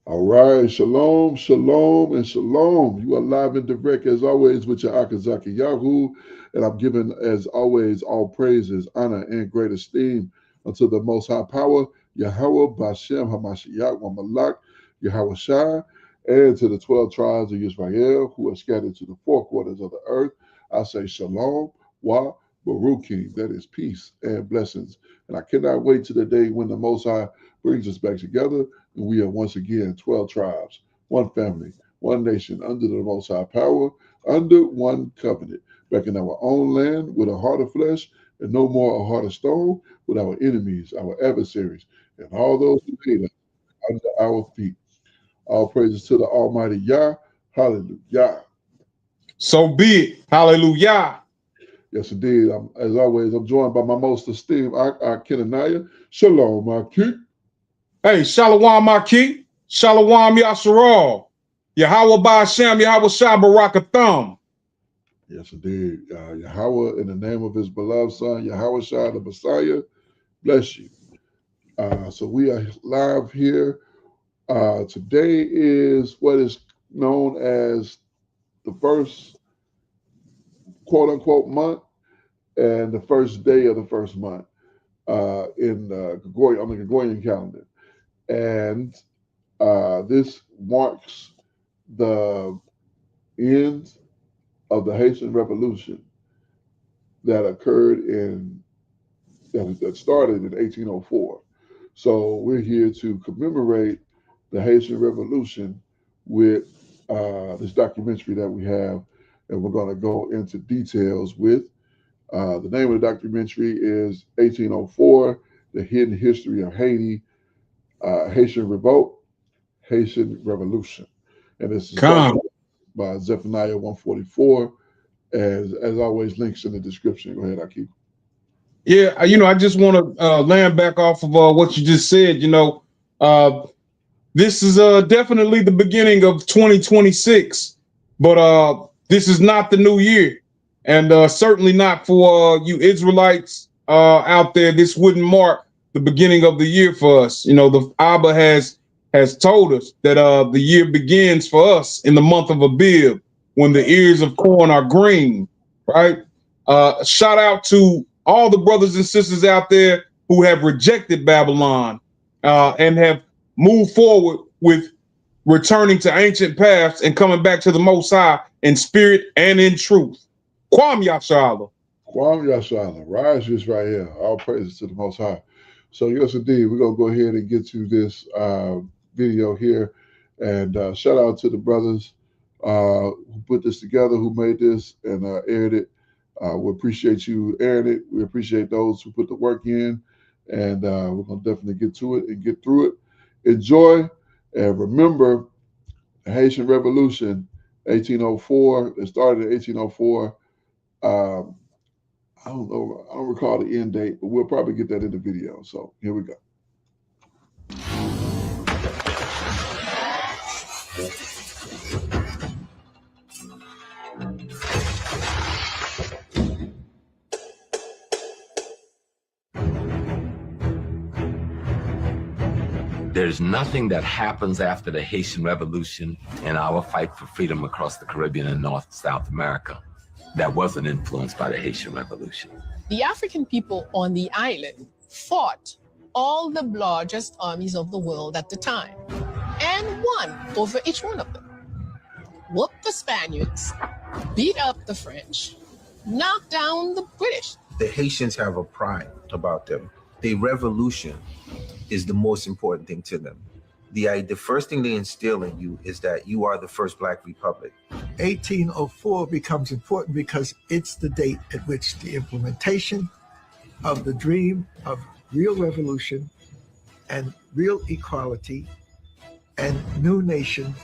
All right, shalom, shalom, and shalom. You are live and direct as always with your Akazaki Yahoo, and I'm giving as always all praises, honor, and great esteem unto the Most High Power, Yahweh Bashem Hamashiach wa Malak, Yahweh Shai, and to the 12 tribes of Israel who are scattered to the four quarters of the earth. I say shalom, wa baruki, that is peace and blessings. And I cannot wait to the day when the Most High brings us back together. And we are once again 12 tribes, one family, one nation, under the Most High Power, under one covenant, back in our own land with a heart of flesh and no more a heart of stone, with our enemies, our adversaries, and all those who hate us under our feet. All praises to the Almighty Yah. Hallelujah. So be it. Hallelujah. Yes, indeed. As always, I'm joined by my most esteemed Kenaniah. Shalom, Aki. Hey, Shalom Maki, Shalom Yasharal, Yahweh Ba'ashem, Yahweh Shai Barakatham. Yes, indeed. Yahweh, in the name of his beloved son, Yahweh Shai, the Messiah, bless you. So we are live here. Today is what is known as the first quote unquote month and the first day of the first month on the Gregorian calendar. And this marks the end of the Haitian Revolution that occurred that started in 1804. So we're here to commemorate the Haitian Revolution with this documentary that we have, and we're going to go into details with. The name of the documentary is 1804, The Hidden History of Haiti, Haitian Revolt, Haitian Revolution. And this is by Zephaniah 144. As always, links in the description. Go ahead, Aki. Yeah, I just want to land back off of what you just said. This is definitely the beginning of 2026, but this is not the new year, and certainly not for you Israelites out there. This wouldn't mark the beginning of the year for us. The Abba has told us that the year begins for us in the month of Abib, when the ears of corn are green, right? Shout out to all the brothers and sisters out there who have rejected Babylon and have moved forward with returning to ancient paths and coming back to the Most High in spirit and in truth. Kwam Yashala. Kwam Yashala. Rise just right here. All praises to the Most High. So yes, indeed, we're going to go ahead and get to this video here. And shout out to the brothers who put this together, who made this and aired it. We appreciate you airing it. We appreciate those who put the work in. And we're going to definitely get to it and get through it. Enjoy. And remember, the Haitian Revolution, 1804. It started in 1804. I don't recall the end date, but we'll probably get that in the video. So here we go. There's nothing that happens after the Haitian Revolution and our fight for freedom across the Caribbean and North and South America that wasn't influenced by the Haitian Revolution. The African people on the island fought all the largest armies of the world at the time and won over each one of them. Whooped the Spaniards, beat up the French, knocked down the British. The Haitians have a pride about them. The revolution is the most important thing to them. The first thing they instill in you is that you are the first Black Republic. 1804 becomes important because it's the date at which the implementation of the dream of real revolution and real equality and new nation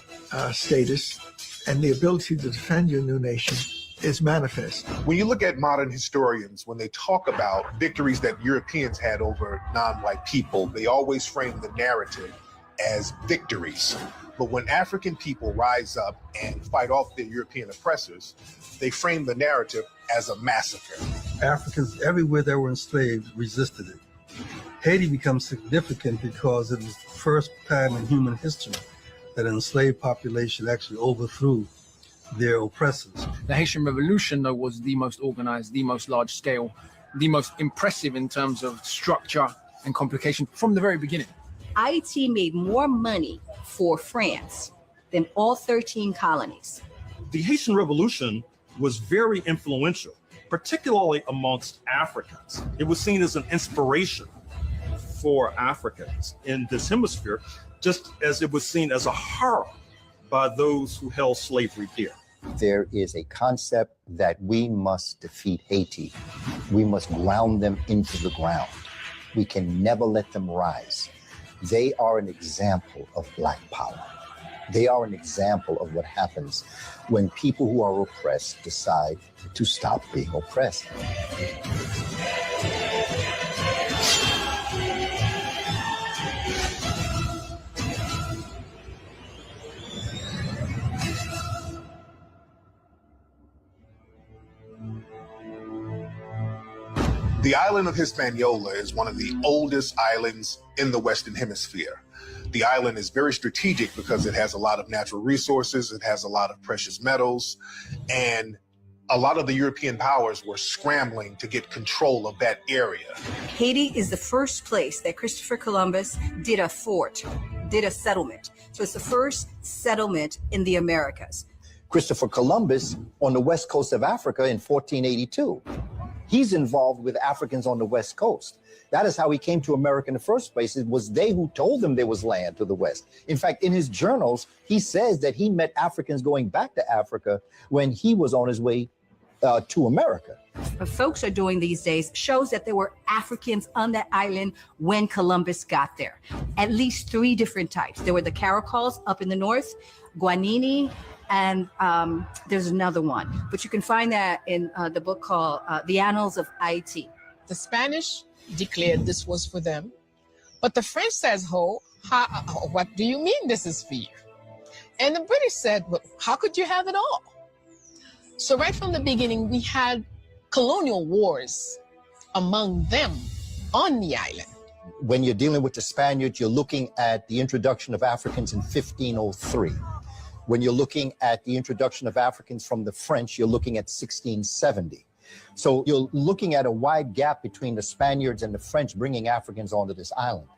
status and the ability to defend your new nation is manifest. When you look at modern historians, when they talk about victories that Europeans had over non-white people, they always frame the narrative as victories. But when African people rise up and fight off their European oppressors, they frame the narrative as a massacre. Africans everywhere that were enslaved resisted it. Haiti becomes significant because it was the first time in human history that an enslaved population actually overthrew their oppressors. The Haitian Revolution, though, was the most organized, the most large scale, the most impressive in terms of structure and complication from the very beginning. Haiti made more money for France than all 13 colonies. The Haitian Revolution was very influential, particularly amongst Africans. It was seen as an inspiration for Africans in this hemisphere, just as it was seen as a horror by those who held slavery dear. There is a concept that we must defeat Haiti. We must ground them into the ground. We can never let them rise. They are an example of Black power. They are an example of what happens when people who are oppressed decide to stop being oppressed. The island of Hispaniola is one of the oldest islands in the Western Hemisphere. The island is very strategic because it has a lot of natural resources, it has a lot of precious metals, and a lot of the European powers were scrambling to get control of that area. Haiti is the first place that Christopher Columbus did a fort, did a settlement. So it's the first settlement in the Americas. Christopher Columbus on the west coast of Africa in 1482. He's involved with Africans on the west coast. That is how he came to America in the first place. It was they who told him there was land to the west. In fact, in his journals, he says that he met Africans going back to Africa when he was on his way to America. What folks are doing these days shows that there were Africans on that island when Columbus got there. At least 3 different types. There were the Caracals up in the north, Guanini, and there's another one. But you can find that in the book called The Annals of Haiti. The Spanish declared this was for them, but the French says, what do you mean this is for you? And the British said, well, how could you have it all? So right from the beginning, we had colonial wars among them on the island. When you're dealing with the Spaniards, you're looking at the introduction of Africans in 1503. When you're looking at the introduction of Africans from the French, you're looking at 1670. So you're looking at a wide gap between the Spaniards and the French bringing Africans onto this island.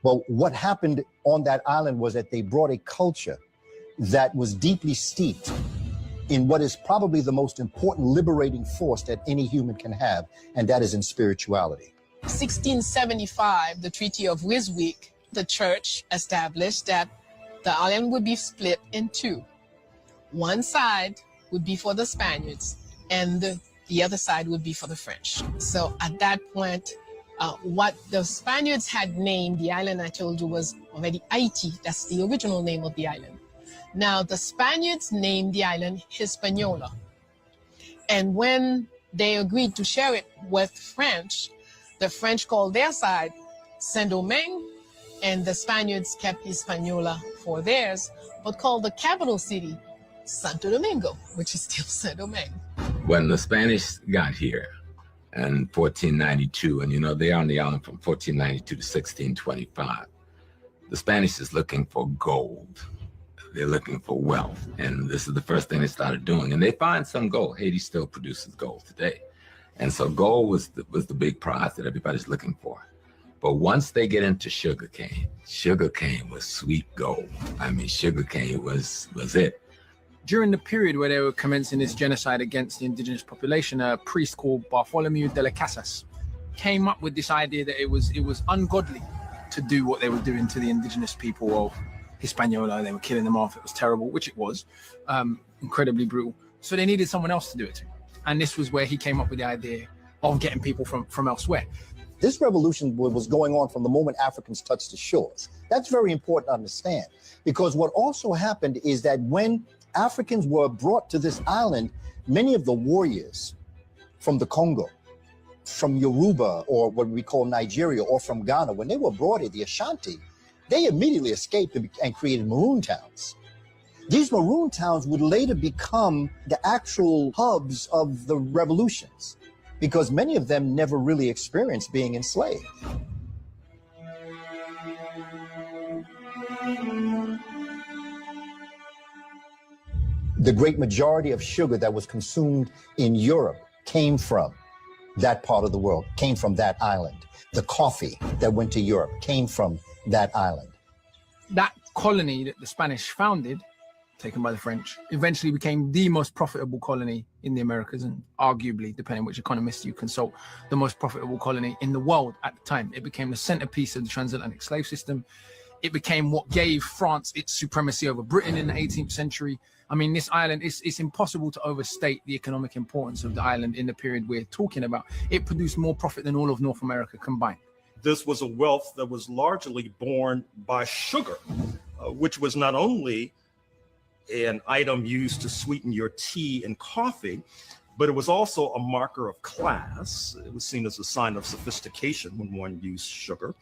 But what happened on that island was that they brought a culture that was deeply steeped in what is probably the most important liberating force that any human can have, and that is in spirituality. 1675, the Treaty of Ryswick, the church established that the island would be split in 2. One side would be for the Spaniards, and the other side would be for the French. So at that point, what the Spaniards had named the island, I told you, was already Haiti. That's the original name of the island. Now, the Spaniards named the island Hispaniola. And when they agreed to share it with French, the French called their side Saint-Domingue, and the Spaniards kept Hispaniola for theirs, but called the capital city Santo Domingo, which is still Saint-Domingue. When the Spanish got here in 1492, and you know, they are on the island from 1492 to 1625, the Spanish is looking for gold. They're looking for wealth. And this is the first thing they started doing. And they find some gold. Haiti still produces gold today. And so gold was the big prize that everybody's looking for. But once they get into sugarcane was sweet gold. I mean, sugarcane was it. During the period where they were commencing this genocide against the indigenous population, a priest called Bartholomew de las Casas came up with this idea that it was ungodly to do what they were doing to the indigenous people of Hispaniola. They were killing them off. It was terrible, which it was, incredibly brutal. So they needed someone else to do it. And this was where he came up with the idea of getting people from elsewhere. This revolution was going on from the moment Africans touched the shores. That's very important to understand, because what also happened is that when Africans were brought to this island, many of the warriors from the Congo, from Yoruba, or what we call Nigeria, or from Ghana, when they were brought here, the Ashanti, they immediately escaped and created maroon towns. These maroon towns would later become the actual hubs of the revolutions, because many of them never really experienced being enslaved. The great majority of sugar that was consumed in Europe came from that part of the world, came from that island. The coffee that went to Europe came from that island. That colony that the Spanish founded, taken by the French, eventually became the most profitable colony in the Americas, and arguably, depending which economist you consult, the most profitable colony in the world at the time. It became the centerpiece of the transatlantic slave system. It became what gave France its supremacy over Britain in the 18th century. I mean, this island, it's impossible to overstate the economic importance of the island in the period we're talking about. It produced more profit than all of North America combined. This was a wealth that was largely born by sugar, which was not only an item used to sweeten your tea and coffee, but it was also a marker of class. It was seen as a sign of sophistication when one used sugar.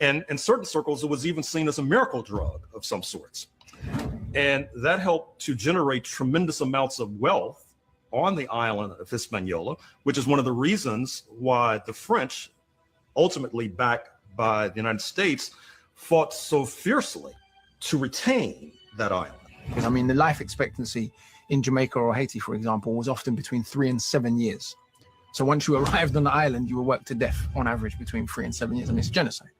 And in certain circles, it was even seen as a miracle drug of some sorts. And that helped to generate tremendous amounts of wealth on the island of Hispaniola, which is one of the reasons why the French, ultimately backed by the United States, fought so fiercely to retain that island. I mean, the life expectancy in Jamaica or Haiti, for example, was often between 3 and 7 years. So once you arrived on the island, you were worked to death on average between 3 and 7 years. I mean, it's genocide.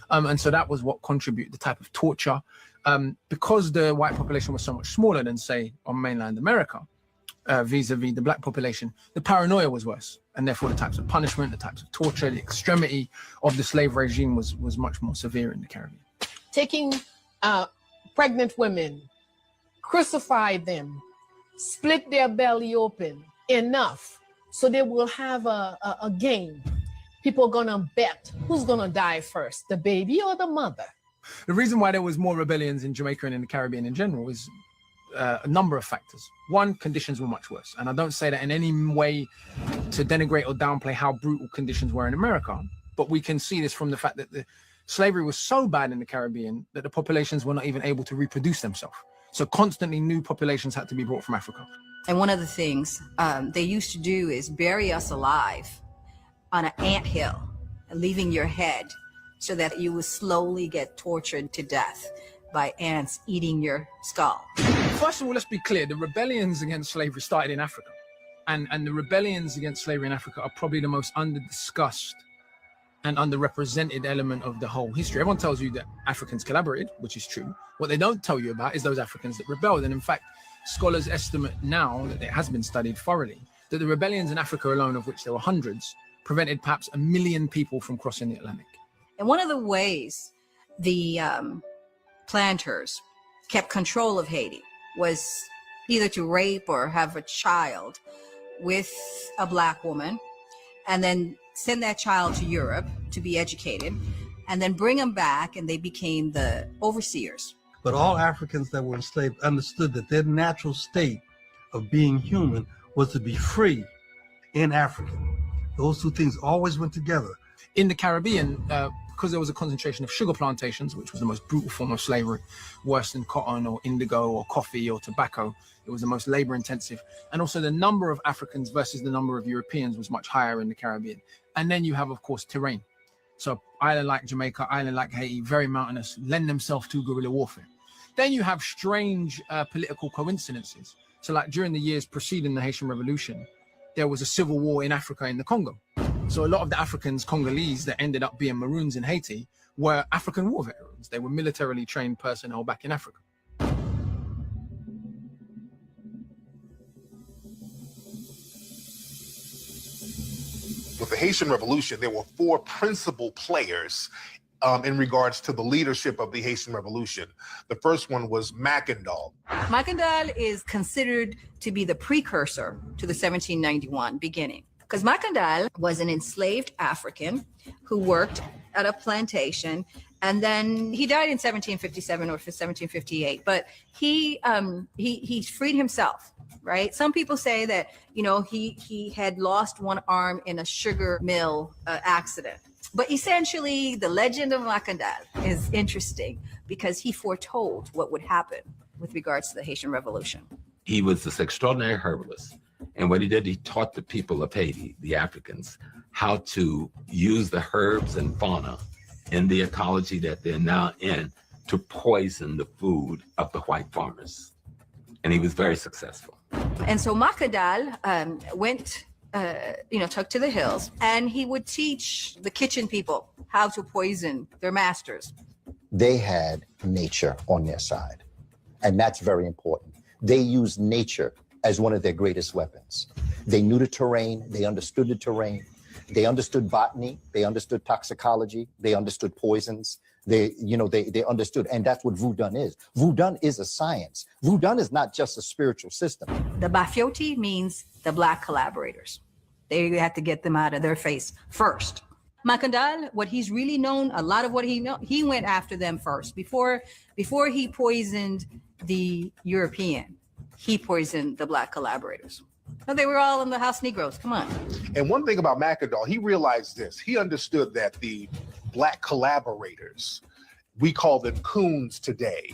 And so that was what contributed, the type of torture. Because the white population was so much smaller than, say, on mainland America, vis-a-vis the black population, the paranoia was worse. And therefore the types of punishment, the types of torture, the extremity of the slave regime was much more severe in the Caribbean. Taking pregnant women, crucify them, split their belly open enough so they will have a game. People are gonna bet who's gonna die first, the baby or the mother. The reason why there was more rebellions in Jamaica and in the Caribbean in general is a number of factors. One, conditions were much worse. And I don't say that in any way to denigrate or downplay how brutal conditions were in America, but we can see this from the fact that the slavery was so bad in the Caribbean that the populations were not even able to reproduce themselves. So constantly new populations had to be brought from Africa. And one of the things they used to do is bury us alive on an anthill, leaving your head so that you would slowly get tortured to death by ants eating your skull. First of all, let's be clear, the rebellions against slavery started in Africa. And the rebellions against slavery in Africa are probably the most under-discussed and underrepresented element of the whole history. Everyone tells you that Africans collaborated, which is true. What they don't tell you about is those Africans that rebelled. And in fact, scholars estimate now that it has been studied thoroughly, that the rebellions in Africa alone, of which there were hundreds, prevented perhaps 1 million people from crossing the Atlantic. And one of the ways the planters kept control of Haiti was either to rape or have a child with a black woman and then send that child to Europe to be educated and then bring them back, and they became the overseers. But all Africans that were enslaved understood that their natural state of being human was to be free in Africa. Those two things always went together. In the Caribbean, because there was a concentration of sugar plantations, which was the most brutal form of slavery, worse than cotton or indigo or coffee or tobacco, it was the most labor intensive. And also the number of Africans versus the number of Europeans was much higher in the Caribbean. And then you have, of course, terrain. So island like Jamaica, island like Haiti, very mountainous, lend themselves to guerrilla warfare. Then you have strange political coincidences. So like during the years preceding the Haitian Revolution, there was a civil war in Africa, in the Congo. So a lot of the Africans, Congolese, that ended up being Maroons in Haiti were African war veterans. They were militarily trained personnel back in Africa. With the Haitian Revolution, there were 4 principal players in regards to the leadership of the Haitian Revolution. The first one was Mackandal. Mackandal is considered to be the precursor to the 1791 beginning, because Mackandal was an enslaved African who worked at a plantation, and then he died in 1757 or 1758, but he freed himself. Right? Some people say that, you know, he had lost one arm in a sugar mill accident. But essentially, the legend of Mackandal is interesting because he foretold what would happen with regards to the Haitian Revolution. He was this extraordinary herbalist. And what he did, he taught the people of Haiti, the Africans, how to use the herbs and fauna in the ecology that they're now in to poison the food of the white farmers. and he was very successful. And so Makadal went, took to the hills, and he would teach the kitchen people how to poison their masters. They had nature on their side, and that's very important. They used nature as one of their greatest weapons. They knew the terrain, they understood the terrain, they understood botany, they understood toxicology, they understood poisons, they understood, and that's what Voodoo is. Voodoo is a science. Voodoo is not just a spiritual system. The Bafioti means the black collaborators. They had to get them out of their face first. Makandal, what he's really known, a lot of what he went after them first. Before he poisoned the European, he poisoned the black collaborators. No, they were all in the house Negroes. Come on. And one thing about Makandal, he realized this. He understood that the black collaborators, we call them coons today,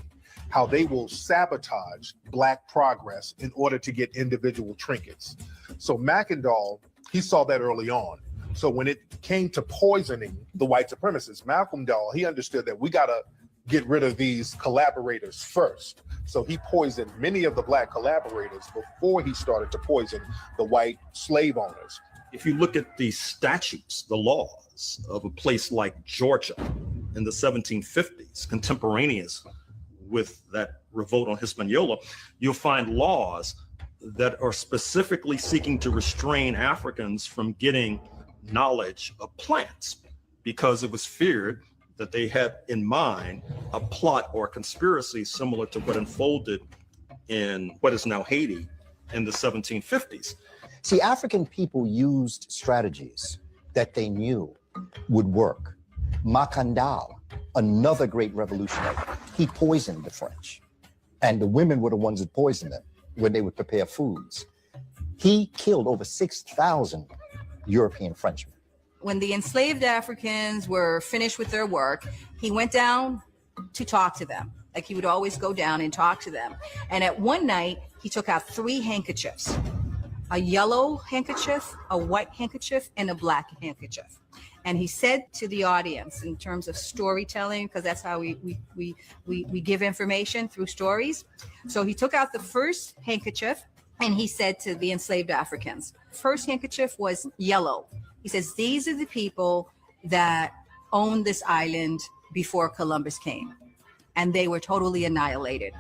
how they will sabotage black progress in order to get individual trinkets. So Makandal, he saw that early on. So when it came to poisoning the white supremacists, Malcolm Dahl, he understood that we got to get rid of these collaborators first. So he poisoned many of the black collaborators before he started to poison the white slave owners. If you look at the statutes, the laws of a place like Georgia in the 1750s, contemporaneous with that revolt on Hispaniola, you'll find laws that are specifically seeking to restrain Africans from getting knowledge of plants, because it was feared that they had in mind a plot or a conspiracy similar to what unfolded in what is now Haiti in the 1750s. See, African people used strategies that they knew would work. Makandal, another great revolutionary, he poisoned the French. And the women were the ones that poisoned them when they would prepare foods. He killed over 6,000 European Frenchmen. When the enslaved Africans were finished with their work, he went down to talk to them. Like he would always go down and talk to them. And at one night, he took out 3 handkerchiefs, a yellow handkerchief, a white handkerchief, and a black handkerchief. And he said to the audience, in terms of storytelling, because that's how we give information through stories. So he took out the first handkerchief and he said to the enslaved Africans, first handkerchief was yellow. He says, these are the people that owned this island before Columbus came. And they were totally annihilated.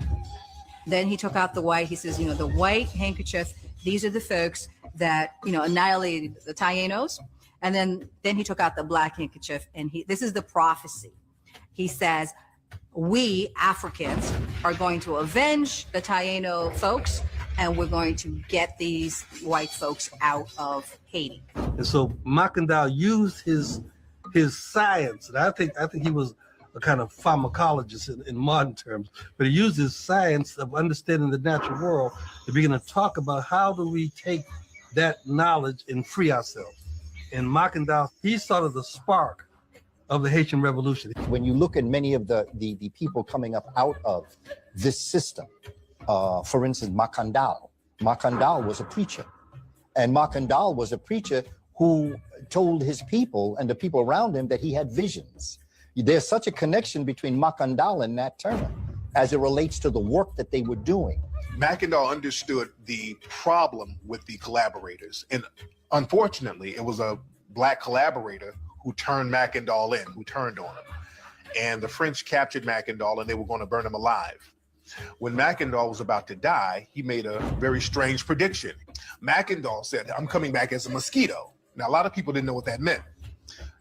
Then he took out the white. He says, the white handkerchief, these are the folks that, annihilated the Tainos. And then he took out the black handkerchief, and this is the prophecy. He says, we Africans are going to avenge the Taino folks, and we're going to get these white folks out of Haiti. And so Makandal used his science, and I think he was a kind of pharmacologist in modern terms, but he used his science of understanding the natural world to begin to talk about how do we take that knowledge and free ourselves. And Makandal, he's sort of the spark of the Haitian Revolution. When you look at many of the people coming up out of this system, for instance, Makandal was a preacher. And Makandal was a preacher who told his people and the people around him that he had visions. There's such a connection between Makandal and Nat Turner as it relates to the work that they were doing. Makandal understood the problem with the collaborators. And unfortunately, it was a black collaborator who turned Makandal in, who turned on him. And the French captured Makandal and they were going to burn him alive. When Makandal was about to die, he made a very strange prediction. Makandal said, I'm coming back as a mosquito. Now, a lot of people didn't know what that meant.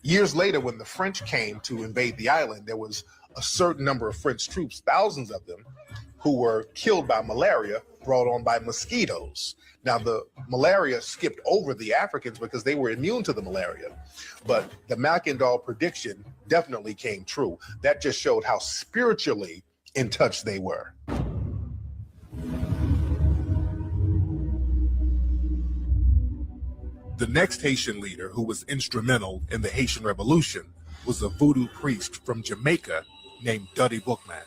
Years later, when the French came to invade the island, there was a certain number of French troops, thousands of them, who were killed by malaria brought on by mosquitoes. Now, the malaria skipped over the Africans because they were immune to the malaria. But the Makandal prediction definitely came true. That just showed how spiritually in touch they were. The next Haitian leader who was instrumental in the Haitian Revolution was a voodoo priest from Jamaica named Duddy Bookman.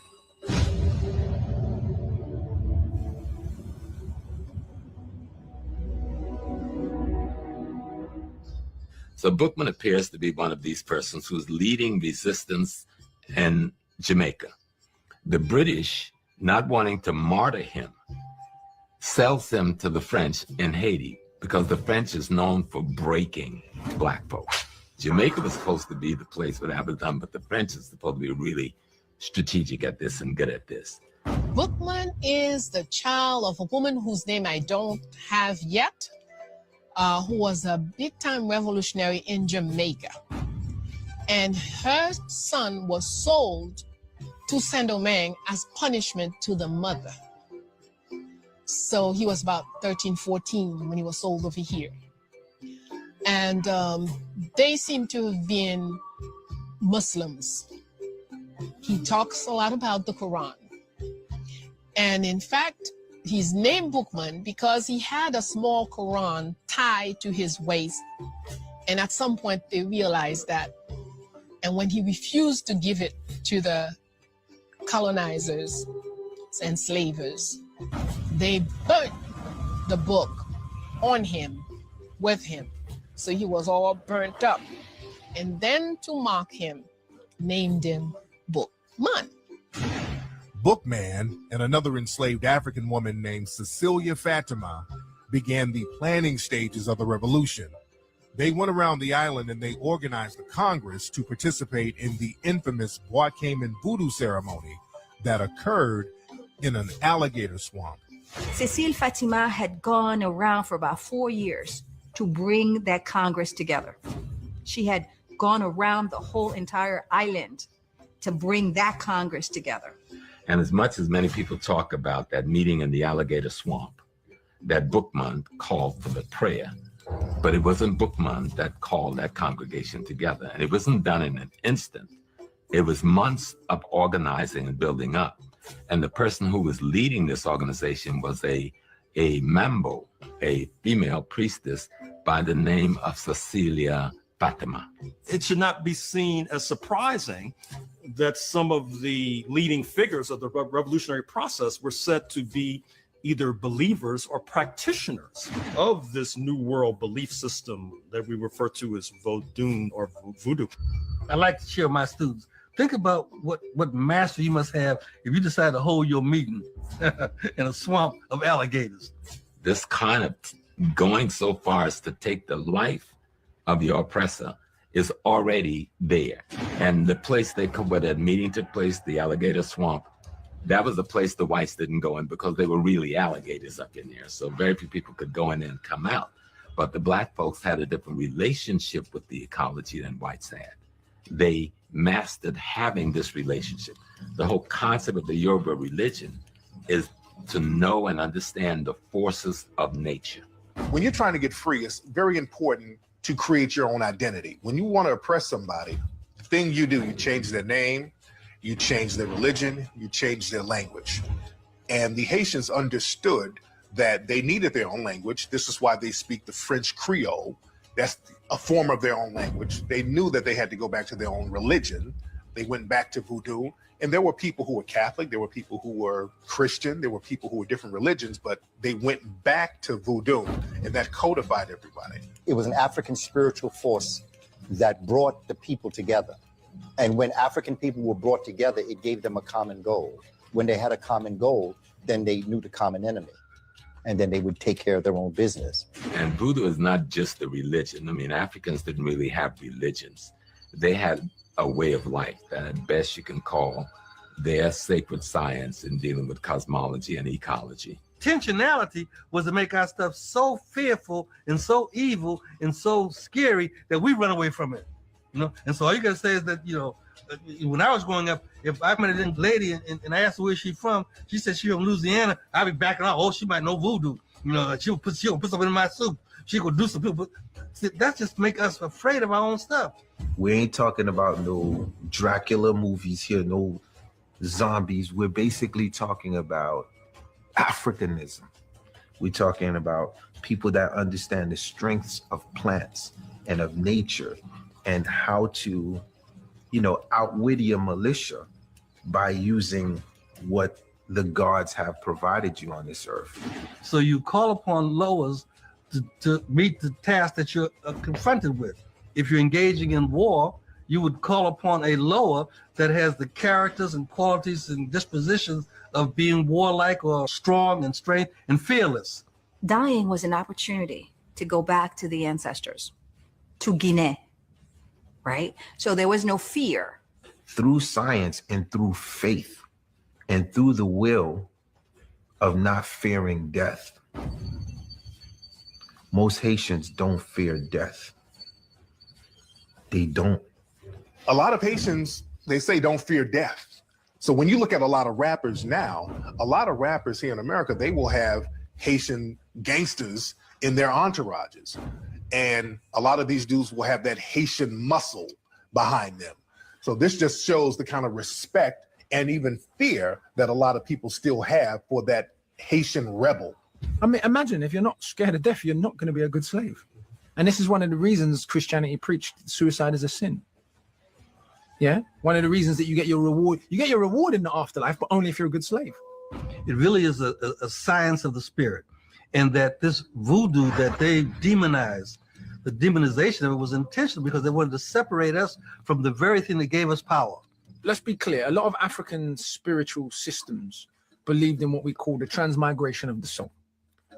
So Bookman appears to be one of these persons who's leading resistance in Jamaica. The British, not wanting to martyr him, sells him to the French in Haiti because the French is known for breaking black folks. Jamaica was supposed to be the place where that was done, but the French is supposed to be really strategic at this and good at this. Bookman is the child of a woman whose name I don't have yet, who was a big-time revolutionary in Jamaica. And her son was sold to Saint-Domingue as punishment to the mother. So he was about 13, 14 when he was sold over here. And they seem to have been Muslims. He talks a lot about the Quran. And in fact, he's named Bookman because he had a small Quran tied to his waist. And at some point they realized that. And when he refused to give it to the colonizers and slavers, they burnt the book on him, with him. So he was all burnt up. And then to mock him, named him Bookman. Bookman and another enslaved African woman named Cecilia Fatima began the planning stages of the revolution. They went around the island and they organized a Congress to participate in the infamous Boakeman voodoo ceremony that occurred in an alligator swamp. Cecile Fatima had gone around for about 4 years to bring that Congress together. She had gone around the whole entire island to bring that Congress together. And as much as many people talk about that meeting in the alligator swamp, that Bookman called for the prayer, but it wasn't Bookman that called that congregation together. And it wasn't done in an instant. It was months of organizing and building up. And the person who was leading this organization was a Mambo, a female priestess by the name of Cecilia Fatima. It should not be seen as surprising that some of the leading figures of the revolutionary process were said to be either believers or practitioners of this new world belief system that we refer to as Vodun or voodoo. I like to share with my students. Think about what master you must have if you decide to hold your meeting in a swamp of alligators. This kind of going so far as to take the life of your oppressor is already there. And the place where that meeting took place, the alligator swamp, that was a place the whites didn't go in because they were really alligators up in there. So very few people could go in and come out. But the black folks had a different relationship with the ecology than whites had. They mastered having this relationship. The whole concept of the Yoruba religion is to know and understand the forces of nature. When you're trying to get free, it's very important to create your own identity. When you want to oppress somebody, the thing you do, you change their name, you change their religion, you change their language. And the Haitians understood that they needed their own language. This is why they speak the French Creole. That's a form of their own language. They knew that they had to go back to their own religion. They went back to voodoo. And there were people who were Catholic, there were people who were Christian, there were people who were different religions, but they went back to voodoo, and that codified everybody. It was an African spiritual force that brought the people together. And when African people were brought together, it gave them a common goal. When they had a common goal, then they knew the common enemy. And then they would take care of their own business. And voodoo is not just a religion. I mean, Africans didn't really have religions. They had a way of life that at best you can call their sacred science in dealing with cosmology and ecology. Intentionality was to make our stuff so fearful and so evil and so scary that we run away from it. You know, and so all you gotta say is that, you know, when I was growing up, if I met a young lady and I asked her where she's from, she said she's from Louisiana, I'd be backing out. Oh, she might know voodoo. You know, she'll put something in my soup. She could do some people. That just make us afraid of our own stuff. We ain't talking about no Dracula movies here, no zombies. We're basically talking about Africanism. We're talking about people that understand the strengths of plants and of nature and how to, you know, outwit your militia by using what the gods have provided you on this earth. So you call upon lowers to meet the task that you're confronted with. If you're engaging in war, you would call upon a lower that has the characters and qualities and dispositions of being warlike or strong and strength and fearless. Dying was an opportunity to go back to the ancestors, to Guinea, right? So there was no fear. Through science and through faith and through the will of not fearing death. Most Haitians don't fear death. They don't. A lot of Haitians, they say, don't fear death. So when you look at a lot of rappers now, a lot of rappers here in America, they will have Haitian gangsters in their entourages. And a lot of these dudes will have that Haitian muscle behind them. So this just shows the kind of respect and even fear that a lot of people still have for that Haitian rebel. I mean, imagine if you're not scared of death, you're not going to be a good slave. And this is one of the reasons Christianity preached suicide is a sin. Yeah, one of the reasons that you get your reward in the afterlife, but only if you're a good slave. It really is a science of the spirit. And that this voodoo that they demonized, the demonization of it was intentional because they wanted to separate us from the very thing that gave us power. Let's be clear, a lot of African spiritual systems believed in what we call the transmigration of the soul.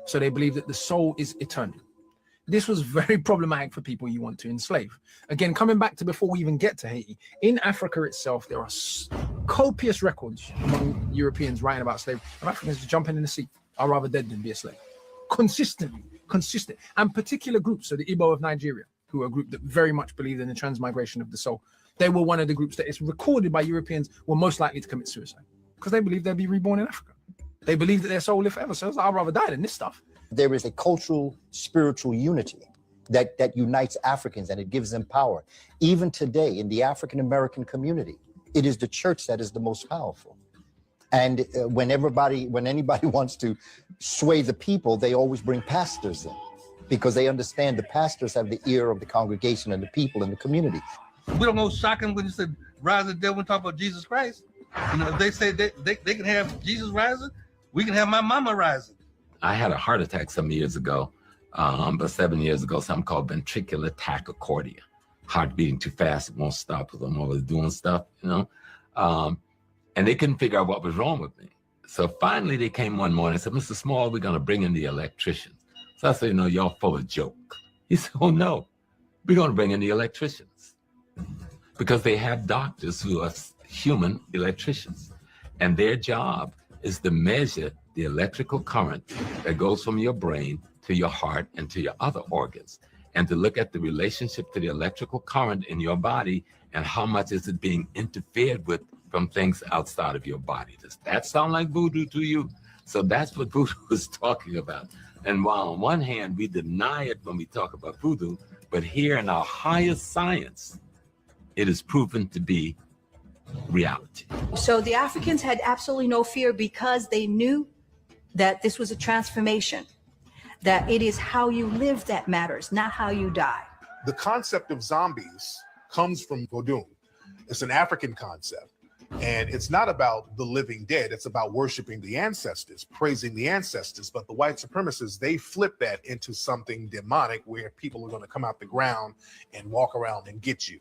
So they believe that the soul is eternal. This was very problematic for people you want to enslave. Again, coming back to before we even get to Haiti, in Africa itself, there are copious records among Europeans writing about slavery of Africans jumping in the sea. I'd rather dead than be a slave. Consistent, and particular groups, so the Igbo of Nigeria, who are a group that very much believed in the transmigration of the soul. They were one of the groups that is recorded by Europeans were most likely to commit suicide because they believed they'd be reborn in Africa. They believed that their soul lived forever. So I'd rather die than this stuff. There is a cultural, spiritual unity that unites Africans and it gives them power. Even today in the African American community, it is the church that is the most powerful. And when anybody wants to sway the people, they always bring pastors in because they understand the pastors have the ear of the congregation and the people in the community. We don't know shocking when you said rise the dead when talk about Jesus Christ. You know, if they say they can have Jesus rising, we can have my mama rising. I had a heart attack some years ago, but 7 years ago, something called ventricular tachycardia. Heart beating too fast, it won't stop because I'm always doing stuff, you know. And they couldn't figure out what was wrong with me. So finally they came one morning and said, Mr. Small, we're gonna bring in the electricians. So I said, no, y'all full of joke. He said, oh no, we're gonna bring in the electricians. Because they have doctors who are human electricians. And their job is to measure the electrical current that goes from your brain to your heart and to your other organs. And to look at the relationship to the electrical current in your body and how much is it being interfered with from things outside of your body. Does that sound like voodoo to you? So that's what voodoo is talking about. And while on one hand, we deny it when we talk about voodoo, but here in our highest science, it is proven to be reality. So the Africans had absolutely no fear because they knew that this was a transformation, that it is how you live that matters, not how you die. The concept of zombies comes from Vodun. It's an African concept. And it's not about the living dead. It's about worshiping the ancestors, praising the ancestors. But the white supremacists, they flip that into something demonic where people are going to come out the ground and walk around and get you.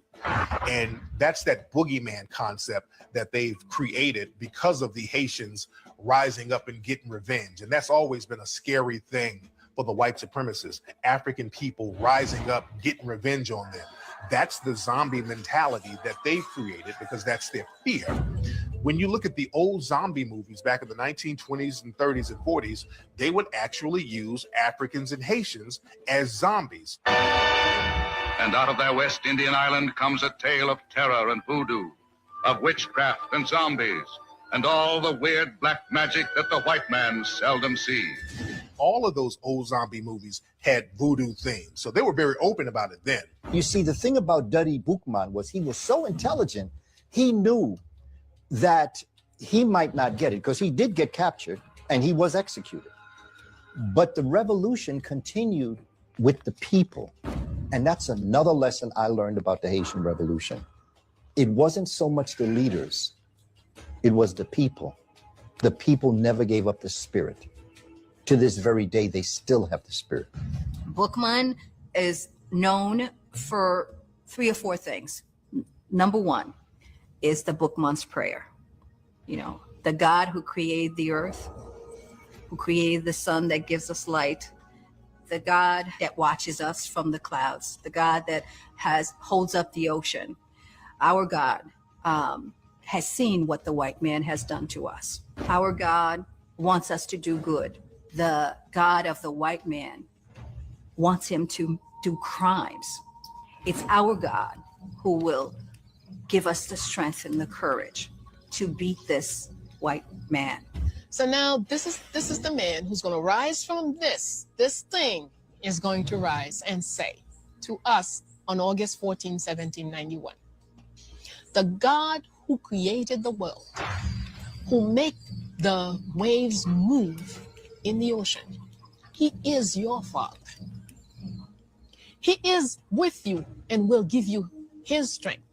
And that's that boogeyman concept that they've created because of the Haitians rising up and getting revenge. And that's always been a scary thing for the white supremacists, African people rising up, getting revenge on them. That's the zombie mentality that they've created because that's their fear. When you look at the old zombie movies back in the 1920s and 30s and 40s, they would actually use Africans and Haitians as zombies. And out of their West Indian island comes a tale of terror and voodoo, of witchcraft and zombies, and all the weird black magic that the white man seldom sees. All of those old zombie movies had voodoo themes, so they were very open about it then. You see, the thing about Duddy Boukman was he was so intelligent, he knew that he might not get it because he did get captured and he was executed. But the revolution continued with the people. And that's another lesson I learned about the Haitian Revolution. It wasn't so much the leaders, it was the people. The people never gave up the spirit. To this very day, they still have the spirit. Boukman is known for 3 or 4 things. Number one is the Boukman's prayer. You know, The God who created the earth, who created the sun that gives us light, the God that watches us from the clouds, the God that holds up the ocean. Our God has seen what the white man has done to us. Our God wants us to do good. The God of the white man wants him to do crimes. It's our God who will give us the strength and the courage to beat this white man. So now this is the man who's going to rise from this. This thing is going to rise and say to us on August 14, 1791, the God who created the world, who make the waves move in the ocean, he is your Father. He is with you and will give you his strength.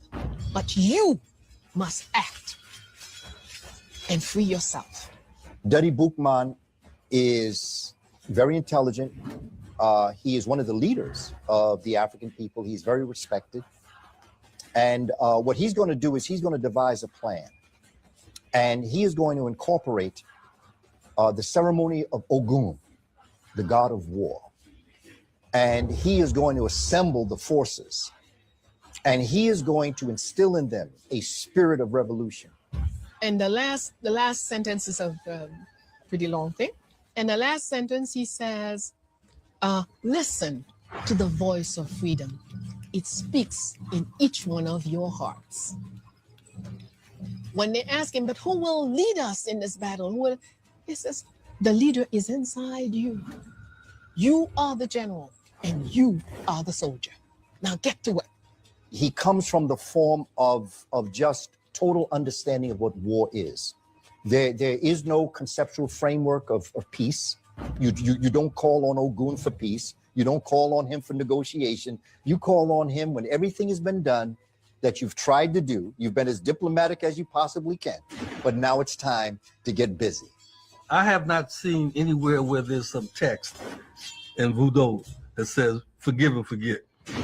But you must act and free yourself. Duddy Boukman is very intelligent. He is one of the leaders of the African people. He's very respected. And what he's going to do is he's going to devise a plan. And he is going to incorporate the ceremony of Ogun, the god of war. And he is going to assemble the forces. And he is going to instill in them a spirit of revolution. And the last sentence is a pretty long thing. And the last sentence, he says, listen to the voice of freedom. It speaks in each one of your hearts. When they ask him, but who will lead us in this battle? He says, the leader is inside you. You are the general and you are the soldier. Now get to it. He comes from the form of just total understanding of what war is. There is no conceptual framework of peace. You don't call on Ogun for peace. You don't call on him for negotiation. You call on him when everything has been done that you've tried to do. You've been as diplomatic as you possibly can, but now it's time to get busy. I have not seen anywhere where there's some text in voodoo that says, forgive and forget.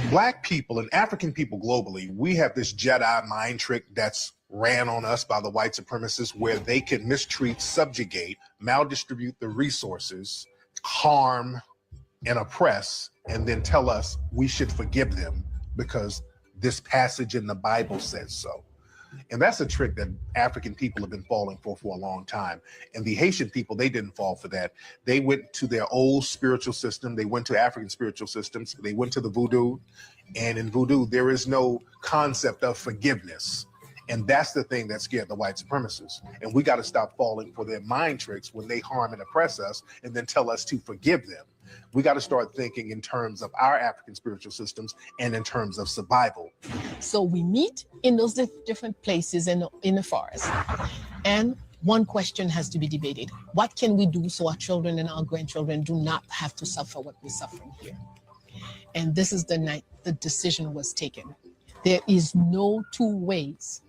Black people and African people globally, we have this Jedi mind trick that's ran on us by the white supremacists where they can mistreat, subjugate, maldistribute the resources, harm, and oppress, and then tell us we should forgive them because this passage in the Bible says so. And that's a trick that African people have been falling for a long time. And the Haitian people, they didn't fall for that. They went to their old spiritual system. They went to African spiritual systems. They went to the voodoo. And in voodoo, there is no concept of forgiveness. And that's the thing that scared the white supremacists. And we got to stop falling for their mind tricks when they harm and oppress us and then tell us to forgive them. We got to start thinking in terms of our African spiritual systems and in terms of survival. So we meet in those different places in the forest. And one question has to be debated. What can we do so our children and our grandchildren do not have to suffer what we're suffering here? And this is the night the decision was taken. There is no two ways.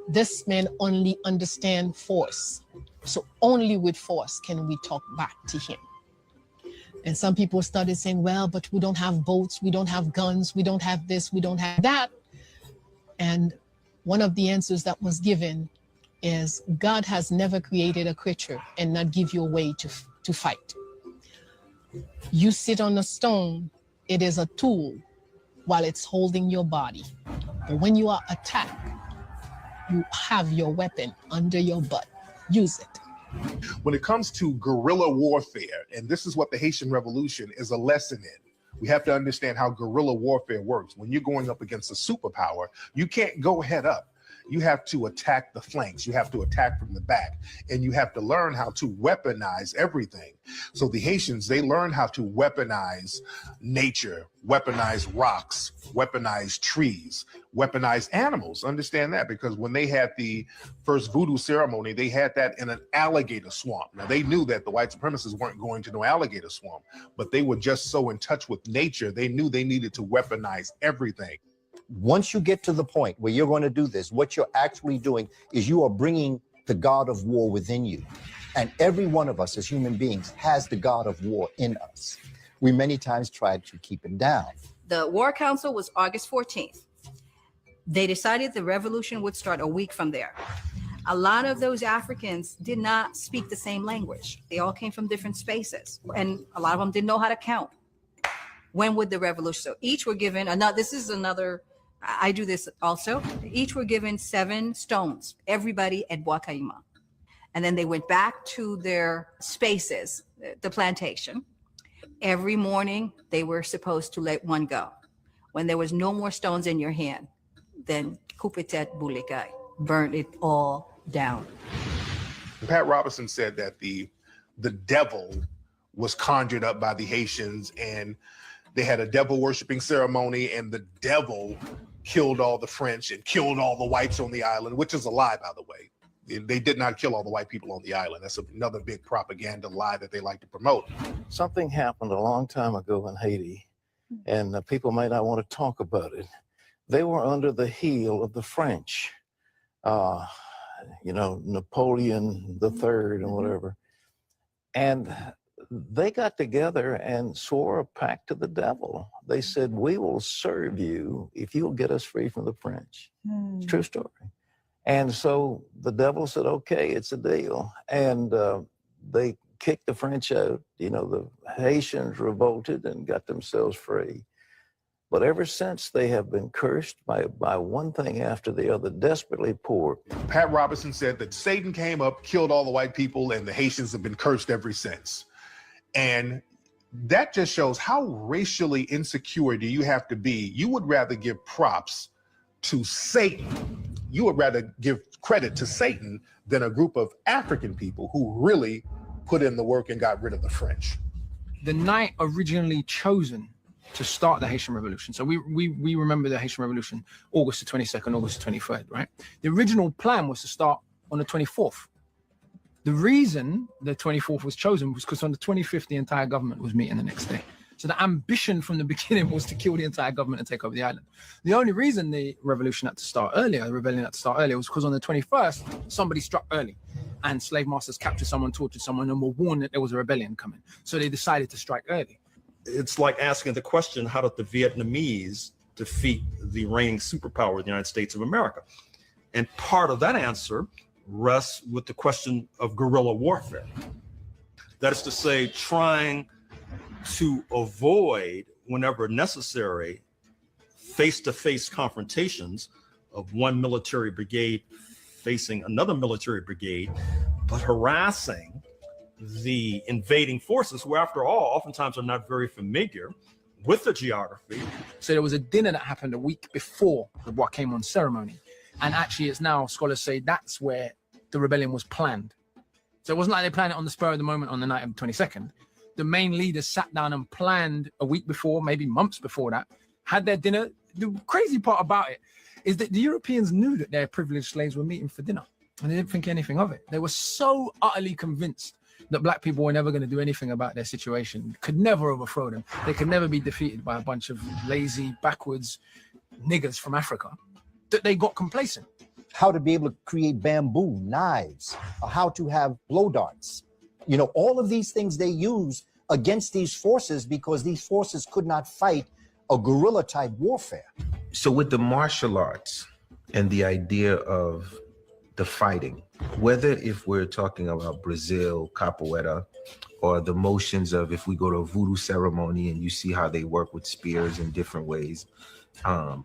This man only understands force. So only with force can we talk back to him. And some people started saying, well, but we don't have boats, we don't have guns, we don't have this, we don't have that. And one of the answers that was given is God has never created a creature and not give you a way to fight. You sit on a stone, it is a tool while it's holding your body. But when you are attacked, you have your weapon under your butt. Use it. When it comes to guerrilla warfare, and this is what the Haitian Revolution is a lesson in, we have to understand how guerrilla warfare works. When you're going up against a superpower, you can't go head up. You have to attack the flanks. You have to attack from the back, and you have to learn how to weaponize everything. So the Haitians, they learned how to weaponize nature, weaponize rocks, weaponize trees, weaponize animals. Understand that, because when they had the first voodoo ceremony, they had that in an alligator swamp. Now, they knew that the white supremacists weren't going to no alligator swamp, but they were just so in touch with nature, they knew they needed to weaponize everything. Once you get to the point where you're going to do this, what you're actually doing is you are bringing the God of war within you. And every one of us as human beings has the God of war in us. We many times try to keep it down. The War Council was August 14th. They decided the revolution would start a week from there. A lot of those Africans did not speak the same language. They all came from different spaces, and a lot of them didn't know how to count. When would the revolution? So each were given another. This is another. I do this also. Each were given 7 stones. Everybody at Boakaima, and then they went back to their spaces, the plantation. Every morning they were supposed to let one go. When there was no more stones in your hand, then kupetet bulikai, burn it all down. Pat Robertson said that the devil was conjured up by the Haitians, and they had a devil worshiping ceremony, and the devil killed all the French and killed all the whites on the island, which is a lie, by the way. They did not kill all the white people on the island. That's another big propaganda lie that they like to promote. Something happened a long time ago in Haiti, and people may not want to talk about it. They were under the heel of the French. Napoleon III and whatever. And they got together and swore a pact to the devil. They said, we will serve you if you'll get us free from the French. It's a true story. And so the devil said, okay, it's a deal. And they kicked the French out. The Haitians revolted and got themselves free. But ever since, they have been cursed by one thing after the other, desperately poor. Pat Robertson said that Satan came up, killed all the white people, and the Haitians have been cursed ever since. And that just shows how racially insecure do you have to be. You would rather give props to Satan. You would rather give credit to Satan than a group of African people who really put in the work and got rid of the French. The night originally chosen to start the Haitian Revolution. So we remember the Haitian Revolution, August the 22nd, August the 23rd, right? The original plan was to start on the 24th. The reason the 24th was chosen was because on the 25th, the entire government was meeting the next day. So the ambition from the beginning was to kill the entire government and take over the island. The only reason the revolution had to start earlier, the rebellion had to start earlier, was because on the 21st, somebody struck early and slave masters captured someone, tortured someone, and were warned that there was a rebellion coming. So they decided to strike early. It's like asking the question, how did the Vietnamese defeat the reigning superpower of the United States of America? And part of that answer rests with the question of guerrilla warfare. That is to say, trying to avoid, whenever necessary, face-to-face confrontations of one military brigade facing another military brigade, but harassing the invading forces, who after all, oftentimes are not very familiar with the geography. So there was a dinner that happened a week before the Boakaima ceremony. And actually it's now, scholars say, that's where the rebellion was planned. So it wasn't like they planned it on the spur of the moment on the night of the 22nd. The main leaders sat down and planned a week before, maybe months before that, had their dinner. The crazy part about it is that the Europeans knew that their privileged slaves were meeting for dinner, and they didn't think anything of it. They were so utterly convinced that black people were never going to do anything about their situation, could never overthrow them. They could never be defeated by a bunch of lazy, backwards niggers from Africa, that they got complacent. How to be able to create bamboo, knives, how to have blow darts. All of these things they use against these forces because these forces could not fight a guerrilla type warfare. So with the martial arts and the idea of the fighting, whether if we're talking about Brazil, capoeira, or the motions of if we go to a voodoo ceremony and you see how they work with spears in different ways,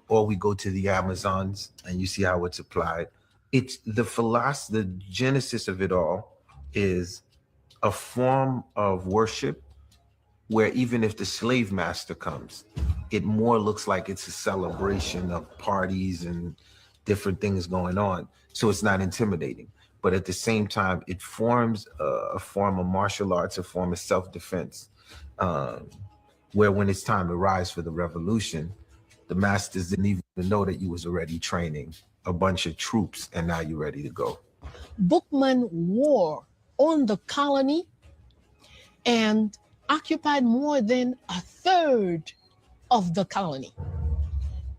or we go to the Amazons and you see how it's applied, it's the philosophy, the genesis of it all is a form of worship where even if the slave master comes, it more looks like it's a celebration of parties and different things going on. So it's not intimidating. But at the same time, it forms a form of martial arts, a form of self-defense, where when it's time to rise for the revolution, the masters didn't even know that you was already training a bunch of troops and now you're ready to go. Bookman war on the colony and occupied more than a third of the colony.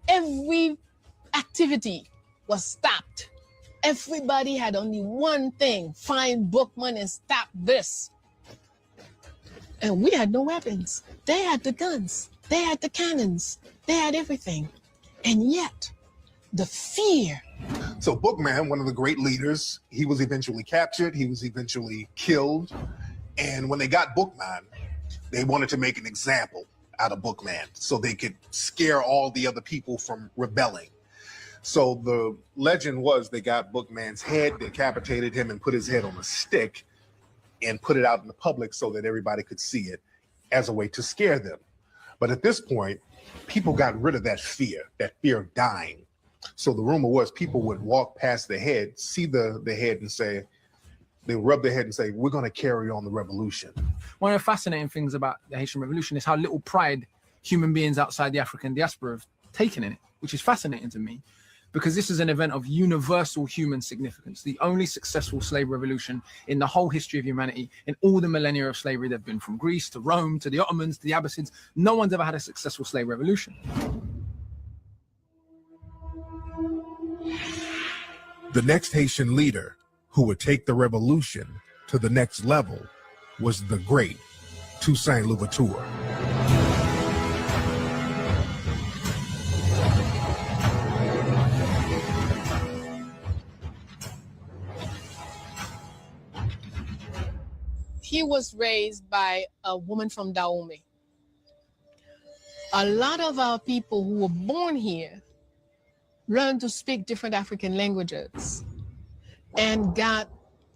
Every activity was stopped. Everybody had only one thing: find Bookman and stop this. And we had no weapons. They had the guns. They had the cannons. They had everything. And yet, the fear. So Bookman, one of the great leaders, he was eventually captured. He was eventually killed. And when they got Bookman, they wanted to make an example out of Bookman so they could scare all the other people from rebelling. So the legend was they got Bookman's head, decapitated him, and put his head on a stick and put it out in the public so that everybody could see it as a way to scare them. But at this point, people got rid of that fear of dying. So the rumor was people would walk past the head, see the head and say, they rub their head and say, we're going to carry on the revolution. One of the fascinating things about the Haitian Revolution is how little pride human beings outside the African diaspora have taken in it, which is fascinating to me, because this is an event of universal human significance, the only successful slave revolution in the whole history of humanity. In all the millennia of slavery, they've been from Greece to Rome to the Ottomans to the Abbasids. No one's ever had a successful slave revolution. The next Haitian leader who would take the revolution to the next level was the great Toussaint Louverture. He was raised by a woman from Dahomey. A lot of our people who were born here learned to speak different African languages and got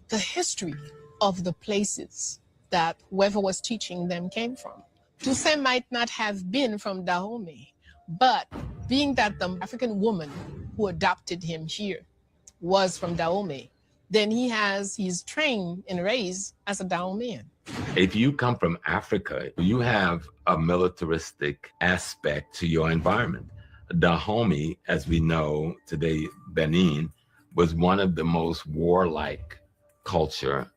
the history of the places that whoever was teaching them came from. Toussaint might not have been from Dahomey, but being that the African woman who adopted him here was from Dahomey, then he's trained and raised as a Dahomean. If you come from Africa, you have a militaristic aspect to your environment. Dahomey, as we know today, Benin, was one of the most warlike culture.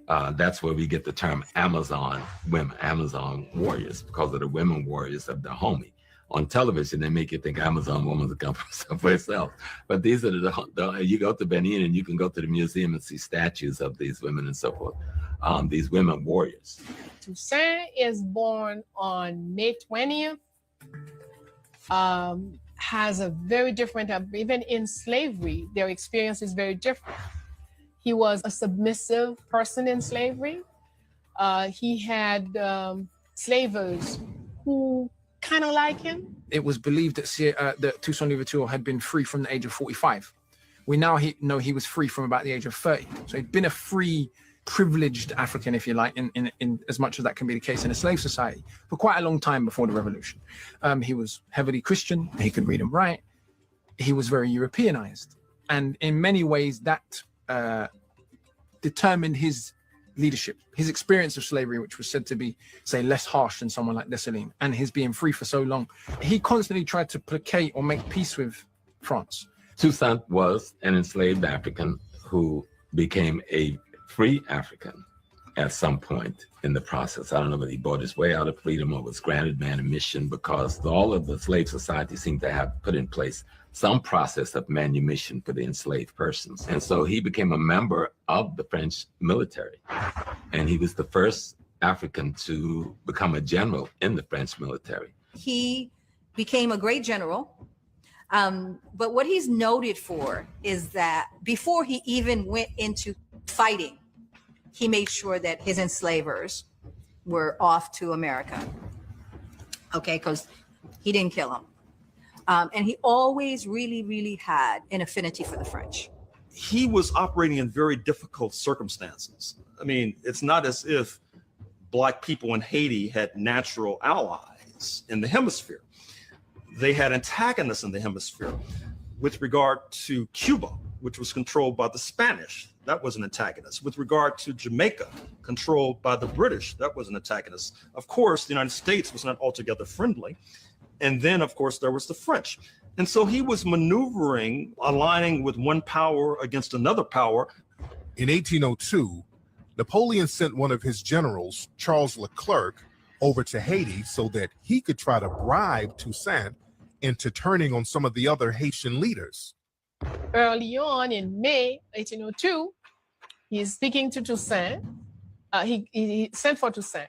That's where we get the term Amazon women, Amazon warriors, because of the women warriors of Dahomey. On television, they make you think Amazon women come from someplace else. But these are you go to Benin and you can go to the museum and see statues of these women and so forth. These women warriors. Toussaint is born on May 20th. Has a very different, even in slavery, their experience is very different. He was a submissive person in slavery. He had slavers who kind of like him. It was believed that Toussaint Louverture had been free from the age of 45. We now know he was free from about the age of 30. So he'd been a free, privileged African, if you like, in as much as that can be the case in a slave society for quite a long time before the revolution. He was heavily Christian. He could read and write. He was very Europeanized. And in many ways that determined his leadership, his experience of slavery, which was said to be, say, less harsh than someone like Dessalines, and his being free for so long. He constantly tried to placate or make peace with France. Toussaint was an enslaved African who became a free African at some point in the process. I don't know whether he bought his way out of freedom or was granted manumission, because all of the slave societies seem to have put in place some process of manumission for the enslaved persons. And so he became a member of the French military. And he was the first African to become a general in the French military. He became a great general. But what he's noted for is that before he even went into fighting, he made sure that his enslavers were off to America. Okay, because he didn't kill them. And he always really, really had an affinity for the French. He was operating in very difficult circumstances. I mean, it's not as if Black people in Haiti had natural allies in the hemisphere. They had antagonists in the hemisphere. With regard to Cuba, which was controlled by the Spanish, that was an antagonist. With regard to Jamaica, controlled by the British, that was an antagonist. Of course, the United States was not altogether friendly. And then, of course, there was the French. And so he was maneuvering, aligning with one power against another power. In 1802, Napoleon sent one of his generals, Charles Leclerc, over to Haiti so that he could try to bribe Toussaint into turning on some of the other Haitian leaders. Early on in May 1802, he's speaking to Toussaint. He sent for Toussaint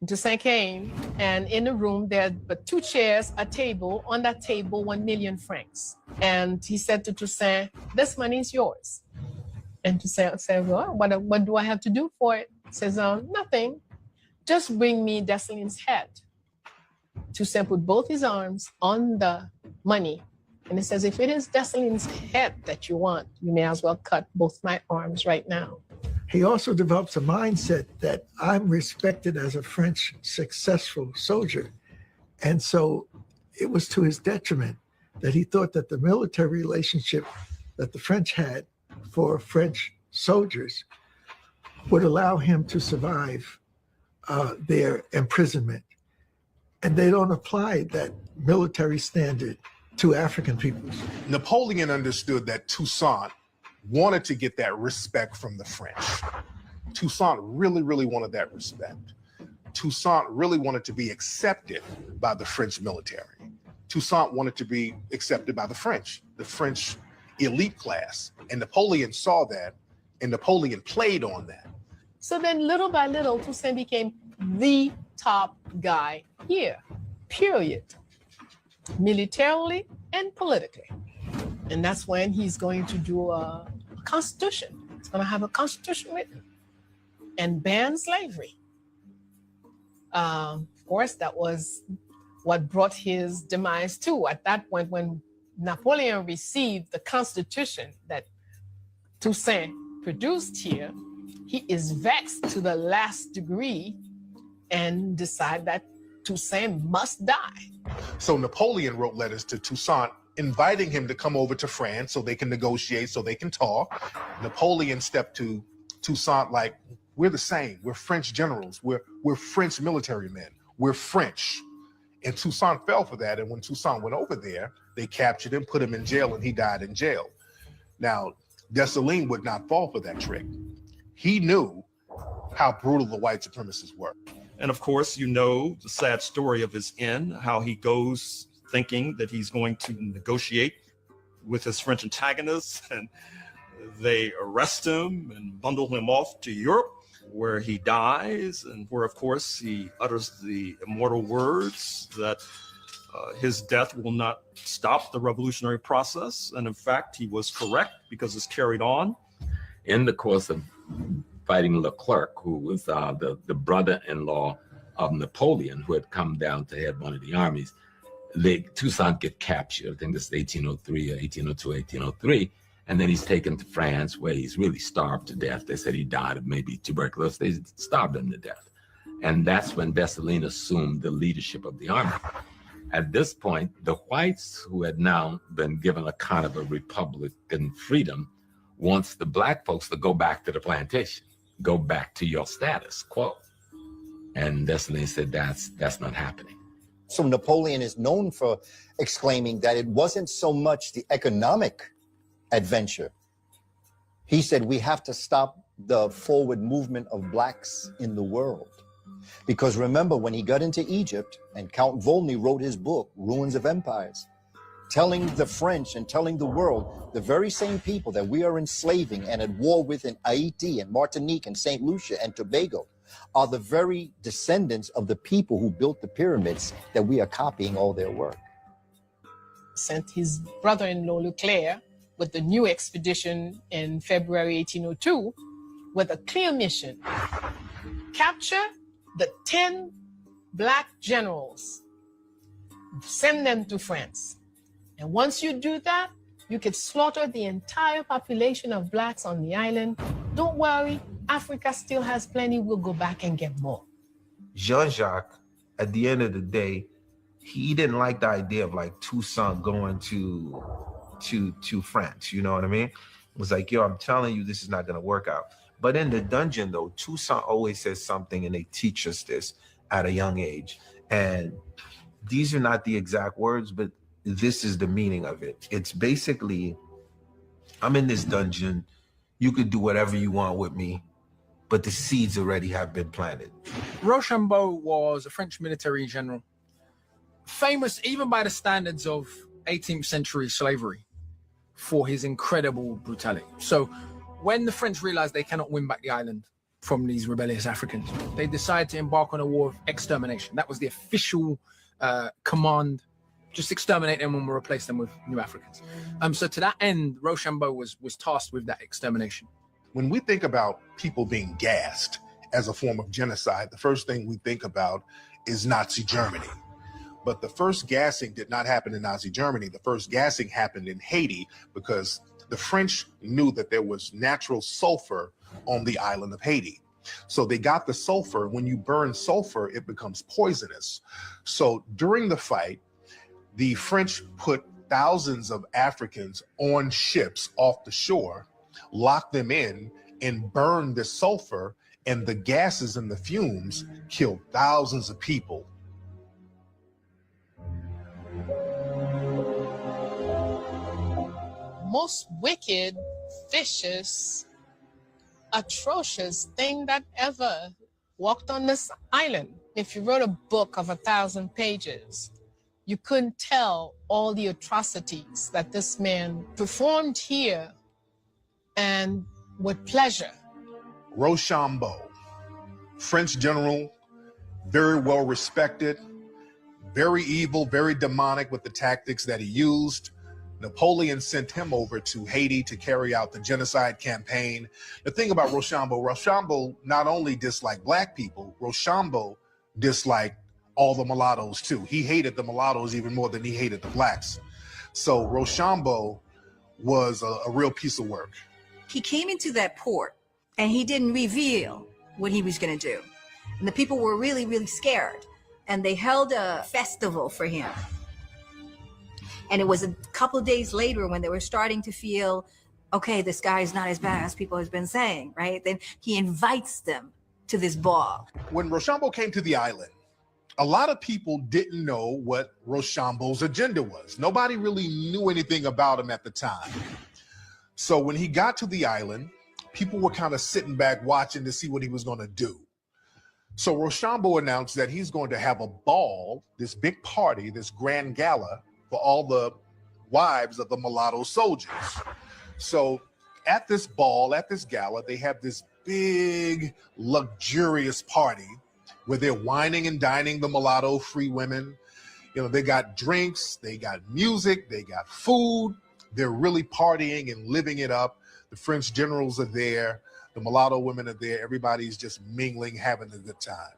Toussaint came, and in the room there are but 2 chairs, a table. On that table, 1 million francs. And he said to Toussaint, "This money is yours." And Toussaint said, "Well, what do I have to do for it?" He says, "Nothing. Just bring me Dessalines' head." Toussaint put both his arms on the money. And he says, "If it is Dessalines' head that you want, you may as well cut both my arms right now." He also develops a mindset that I'm respected as a French successful soldier. And so it was to his detriment that he thought that the military relationship that the French had for French soldiers would allow him to survive their imprisonment. And they don't apply that military standard to African peoples. Napoleon understood that Toussaint wanted to get that respect from the French. Toussaint really, really wanted that respect. Toussaint really wanted to be accepted by the French military. Toussaint wanted to be accepted by the French elite class. And Napoleon saw that, and Napoleon played on that. So then little by little, Toussaint became the top guy here, period, militarily and politically. And that's when he's going to do a constitution. He's going to have a constitution written and ban slavery. Of course, that was what brought his demise too. At that point, when Napoleon received the constitution that Toussaint produced here, he is vexed to the last degree and decide that Toussaint must die. So Napoleon wrote letters to Toussaint inviting him to come over to France so they can negotiate, so they can talk. Napoleon stepped to Toussaint like, "We're the same. We're French generals. We're French military men. We're French." And Toussaint fell for that. And when Toussaint went over there, they captured him, put him in jail, and he died in jail. Now, Dessalines would not fall for that trick. He knew how brutal the white supremacists were. And of course, you know the sad story of his end, how he goes thinking that he's going to negotiate with his French antagonists, and they arrest him and bundle him off to Europe, where he dies, and where, of course, he utters the immortal words that his death will not stop the revolutionary process. And in fact, he was correct, because it's carried on. In the course of fighting Leclerc, who was the brother-in-law of Napoleon, who had come down to head one of the armies, Toussaint get captured. I think this is 1803 or 1802, 1803. And then he's taken to France, where he's really starved to death. They said he died of maybe tuberculosis. They starved him to death. And that's when Dessalines assumed the leadership of the army. At this point, the whites, who had now been given a kind of a Republican freedom, wants the black folks to go back to the plantation, go back to your status quo. And Dessalines said that's not happening. So Napoleon is known for exclaiming that it wasn't so much the economic adventure. He said we have to stop the forward movement of blacks in the world. Because remember, when he got into Egypt, and Count Volney wrote his book, Ruins of Empires, telling the French and telling the world, the very same people that we are enslaving and at war with in Haiti and Martinique and St. Lucia and Tobago are the very descendants of the people who built the pyramids that we are copying all their work. Sent his brother-in-law Leclerc with the new expedition in February 1802 with a clear mission: capture the 10 black generals, send them to France. And once you do that, you could slaughter the entire population of blacks on the island. Don't worry, Africa still has plenty. We'll go back and get more. Jean-Jacques, at the end of the day, he didn't like the idea of like Toussaint going to France. You know what I mean? It was like, yo, I'm telling you, this is not going to work out. But in the dungeon, though, Toussaint always says something, and they teach us this at a young age. And these are not the exact words, but this is the meaning of it. It's basically, I'm in this dungeon. You could do whatever you want with me, but the seeds already have been planted. Rochambeau was a French military general, famous even by the standards of 18th century slavery for his incredible brutality. So when the French realized they cannot win back the island, from these rebellious Africans. They decided to embark on a war of extermination. That was the official command. Just exterminate them and we'll replace them with new Africans. So to that end, Rochambeau was tasked with that extermination. When we think about people being gassed as a form of genocide, the first thing we think about is Nazi Germany. But the first gassing did not happen in Nazi Germany. The first gassing happened in Haiti because the French knew that there was natural sulfur on the island of Haiti. So they got the sulfur. When you burn sulfur, it becomes poisonous. So during the fight, the French put thousands of Africans on ships off the shore, locked them in, and burned the sulfur, and the gases and the fumes killed thousands of people. Most wicked, vicious, atrocious thing that ever walked on this island. If you wrote a book of 1,000 pages, you couldn't tell all the atrocities that this man performed here, and with pleasure. Rochambeau, French general, very well respected, very evil, very demonic with the tactics that he used. Napoleon sent him over to Haiti to carry out the genocide campaign. The thing about Rochambeau not only disliked black people, Rochambeau disliked all the mulattoes too. He hated the mulattoes even more than he hated the blacks. So Rochambeau was a real piece of work. He came into that port and he didn't reveal what he was going to do. And the people were really, really scared. And they held a festival for him. And it was a couple of days later when they were starting to feel, okay, this guy is not as bad as people have been saying, right? Then he invites them to this ball. When Rochambeau came to the island, a lot of people didn't know what Rochambeau's agenda was. Nobody really knew anything about him at the time. So when he got to the island, people were kind of sitting back watching to see what he was going to do. So Rochambeau announced that he's going to have a ball, this big party, this grand gala, for all the wives of the mulatto soldiers. So at this ball, at this gala, they have this big, luxurious party where they're wining and dining the mulatto free women. You know, they got drinks, they got music, they got food. They're really partying and living it up. The French generals are there. The mulatto women are there. Everybody's just mingling, having a good time.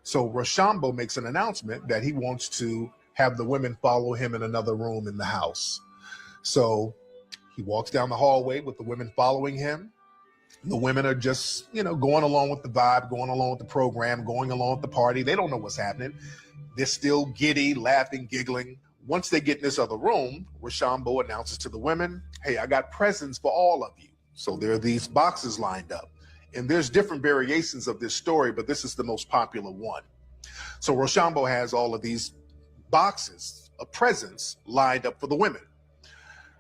So Rochambeau makes an announcement that he wants to have the women follow him in another room in the house. So he walks down the hallway with the women following him. The women are just, you know, going along with the vibe, going along with the program, going along with the party. They don't know what's happening. They're still giddy, laughing, giggling. Once they get in this other room, Rochambeau announces to the women, hey, I got presents for all of you. So there are these boxes lined up. And there's different variations of this story, but this is the most popular one. So Rochambeau has all of these boxes of presents lined up for the women.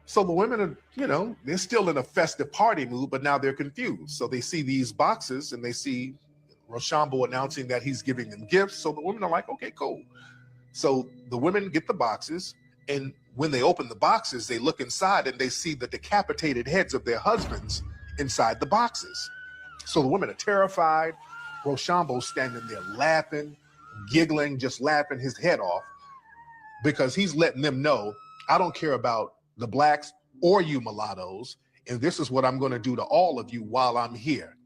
So the women are, you know, they're still in a festive party mood, but now they're confused. So they see these boxes and they see Rochambeau announcing that he's giving them gifts. So the women are like, okay, cool. So the women get the boxes, and when they open the boxes, they look inside and they see the decapitated heads of their husbands inside the boxes. So the women are terrified. Rochambeau's standing there laughing, giggling, just laughing his head off, because he's letting them know, I don't care about the blacks or you mulattoes, and this is what I'm going to do to all of you while I'm here.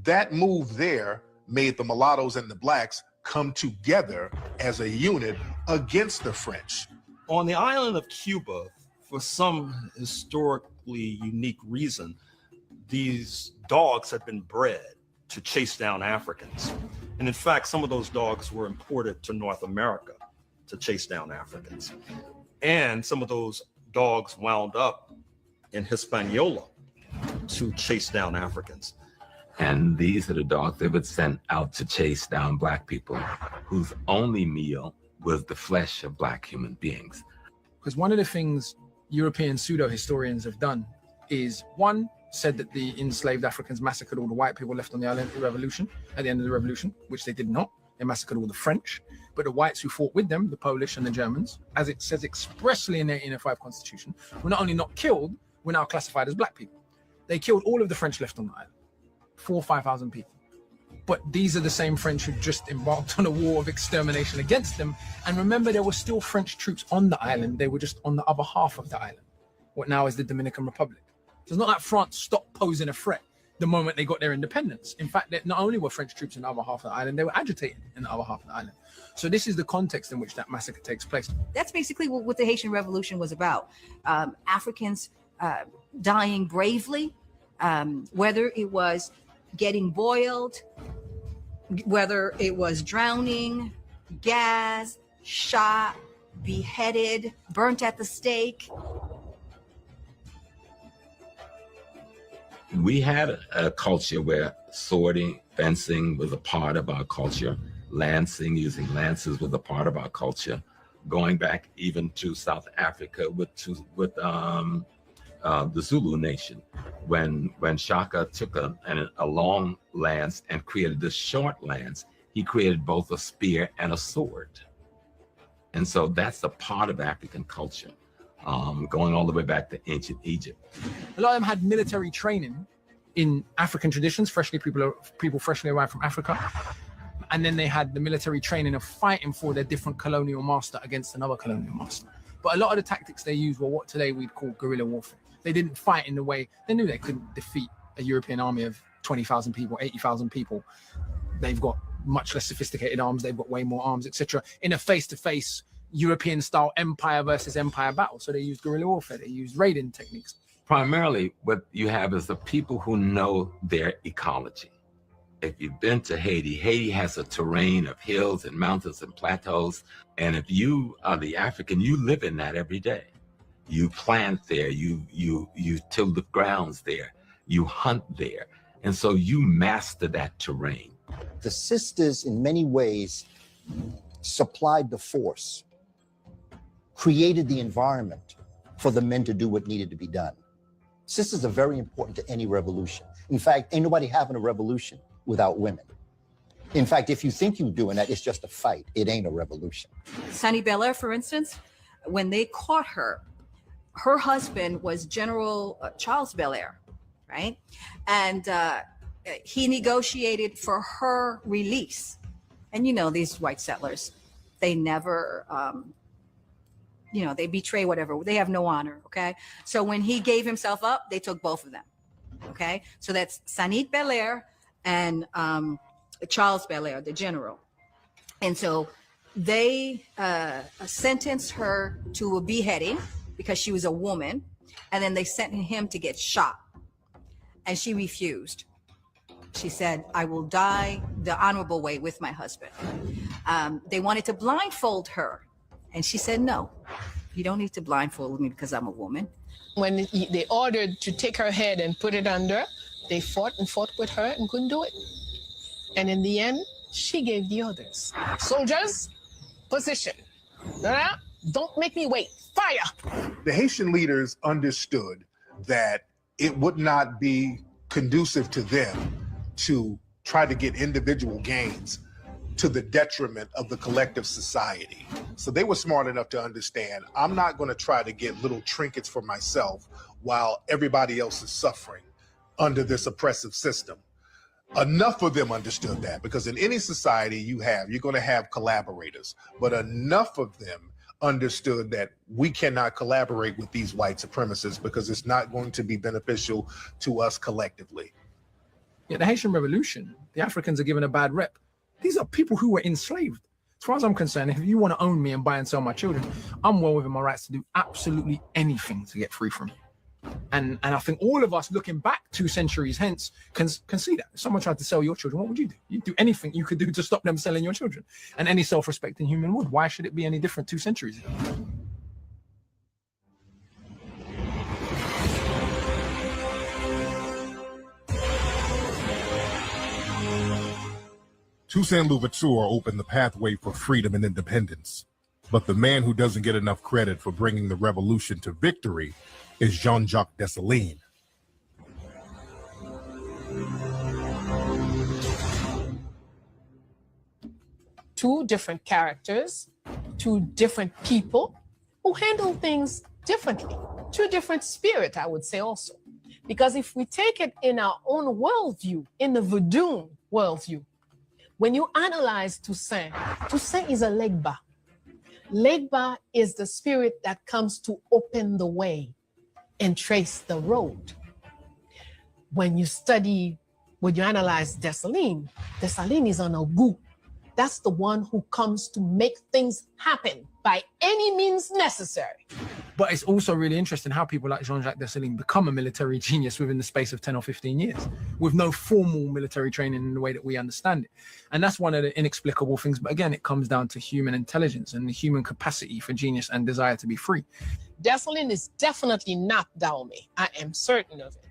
That move there made the mulattoes and the blacks come together as a unit against the French. On the island of Cuba, for some historically unique reason, these dogs had been bred to chase down Africans. And in fact, some of those dogs were imported to North America to chase down Africans. And some of those dogs wound up in Hispaniola to chase down Africans. And these are the dogs they would send out to chase down black people whose only meal was the flesh of black human beings. Because one of the things European pseudo-historians have done is, one, said that the enslaved Africans massacred all the white people left on the island at the end of the revolution, which they did not. They massacred all the French, but the whites who fought with them, the Polish and the Germans, as it says expressly in their 1805 constitution, were not only not killed, were now classified as black people. They killed all of the French left on the island. 4,000 or 5,000 people. But these are the same French who just embarked on a war of extermination against them. And remember, there were still French troops on the island. They were just on the other half of the island, what now is the Dominican Republic. So it's not like France stopped posing a threat the moment they got their independence. In fact, that not only were French troops in the other half of the island, they were agitating in the other half of the island. So this is the context in which that massacre takes place. That's basically what the Haitian Revolution was about. Africans dying bravely, whether it was getting boiled, whether it was drowning, gas, shot, beheaded, burnt at the stake. We had a culture where swording, fencing was a part of our culture. Lancing, using lances was a part of our culture. Going back even to South Africa with the Zulu nation, when Shaka took a long lance and created this short lance, he created both a spear and a sword. And so that's a part of African culture, going all the way back to ancient Egypt. A lot of them had military training in African traditions, people freshly arrived from Africa. And then they had the military training of fighting for their different colonial master against another colonial master. But a lot of the tactics they used were what today we'd call guerrilla warfare. They didn't fight in the way, they knew they couldn't defeat a European army of 20,000 people, 80,000 people. They've got much less sophisticated arms, they've got way more arms, etc. in a face-to-face European-style empire versus empire battle. So they used guerrilla warfare, they used raiding techniques. Primarily, what you have is the people who know their ecology. If you've been to Haiti, Haiti has a terrain of hills and mountains and plateaus. And if you are the African, you live in that every day. You plant there, you till the grounds there, you hunt there. And so you master that terrain. The sisters, in many ways, supplied the force, created the environment for the men to do what needed to be done. Sisters are very important to any revolution. In fact, ain't nobody having a revolution without women. In fact, if you think you're doing that, it's just a fight. It ain't a revolution. Sonny Belair, for instance, when they caught her, her husband was General Charles Belair, right? And he negotiated for her release. And you know, these white settlers, they never, they betray whatever. They have no honor, okay? So when he gave himself up, they took both of them, okay? So that's Sonny Belair and Charles Belair, the general. And so they sentenced her to a beheading because she was a woman, and then they sent him to get shot. And she refused. She said, I will die the honorable way with my husband. They wanted to blindfold her. And she said, no, you don't need to blindfold me because I'm a woman. When they ordered to take her head and put it under, they fought with her and couldn't do it. And in the end, she gave the orders. Soldiers, position. Don't make me wait. Fire! The Haitian leaders understood that it would not be conducive to them to try to get individual gains to the detriment of the collective society. So they were smart enough to understand, I'm not going to try to get little trinkets for myself while everybody else is suffering under this oppressive system. Enough of them understood that, because in any society you're going to have collaborators, but enough of them understood that we cannot collaborate with these white supremacists because it's not going to be beneficial to us collectively. Yeah, the Haitian Revolution, the Africans are given a bad rep. These are people who were enslaved. As far as I'm concerned, if you want to own me and buy and sell my children, I'm well within my rights to do absolutely anything to get free from you. And I think all of us looking back 2 centuries hence can see that. If someone tried to sell your children, what would you do? You'd do anything you could do to stop them selling your children. And any self-respecting human would. Why should it be any different 2 centuries ago? Toussaint Louverture opened the pathway for freedom and independence. But the man who doesn't get enough credit for bringing the revolution to victory is Jean-Jacques Dessalines. Two different characters, 2 different people who handle things differently. 2 different spirits, I would say also. Because if we take it in our own worldview, in the Vodun worldview, when you analyze Toussaint, Toussaint is a Legba. Legba is the spirit that comes to open the way and trace the road. When you analyze Dessalines, Dessalines is an Ogu. That's the one who comes to make things happen by any means necessary. But it's also really interesting how people like Jean-Jacques Dessalines become a military genius within the space of 10 or 15 years with no formal military training in the way that we understand it. And that's one of the inexplicable things. But again, it comes down to human intelligence and the human capacity for genius and desire to be free. Dessalines is definitely not Dahomey. I am certain of it.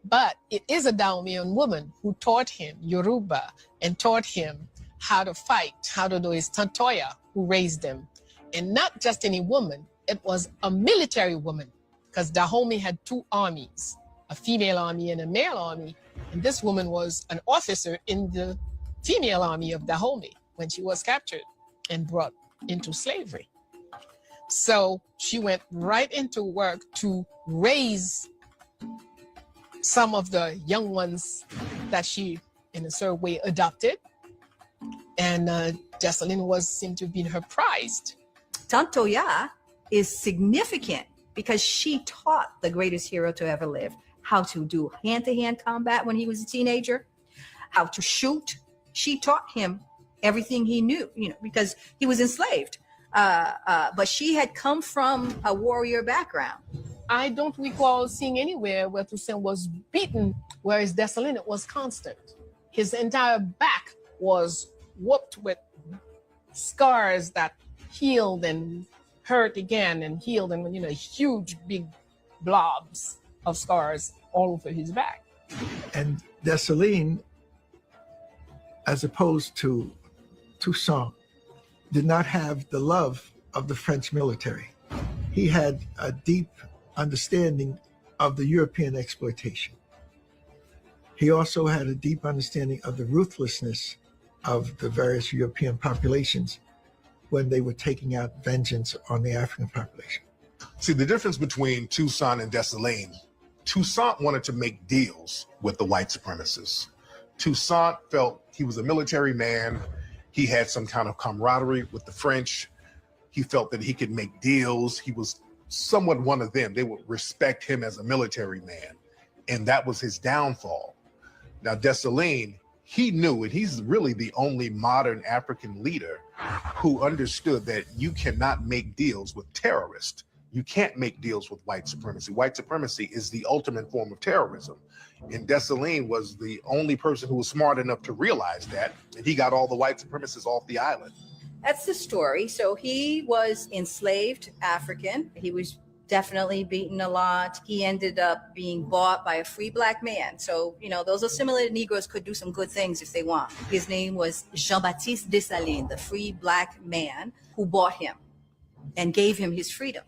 But it is a Dahomean woman who taught him Yoruba and taught him how to fight, how to do his Tantoya, who raised him. And not just any woman, it was a military woman, because Dahomey had two armies, a female army and a male army. And this woman was an officer in the female army of Dahomey when she was captured and brought into slavery. So she went right into work to raise some of the young ones that she, in a certain way, adopted. And Dessalines seemed to have been her prized. Tantoya is significant because she taught the greatest hero to ever live how to do hand-to-hand combat when he was a teenager, how to shoot. She taught him everything he knew, because he was enslaved. But she had come from a warrior background. I don't recall seeing anywhere where Toussaint was beaten, whereas Dessalines was constant. His entire back was whooped with scars that healed and hurt again and healed, and huge big blobs of scars all over his back. And Dessalines, as opposed to Toussaint, did not have the love of the French military. He had a deep understanding of the European exploitation. He also had a deep understanding of the ruthlessness of the various European populations when they were taking out vengeance on the African population. See, the difference between Toussaint and Dessalines, Toussaint wanted to make deals with the white supremacists. Toussaint felt he was a military man. He had some kind of camaraderie with the French. He felt that he could make deals. He was somewhat one of them. They would respect him as a military man. And that was his downfall. Now, Dessalines, he knew, and he's really the only modern African leader who understood that you cannot make deals with terrorists. You can't make deals with white supremacy. White supremacy is the ultimate form of terrorism. And Dessalines was the only person who was smart enough to realize that, and he got all the white supremacists off the island. That's the story. So he was enslaved African. He was definitely beaten a lot. He ended up being bought by a free black man. So, those assimilated Negroes could do some good things if they want. His name was Jean-Baptiste Dessalines, the free black man who bought him and gave him his freedom.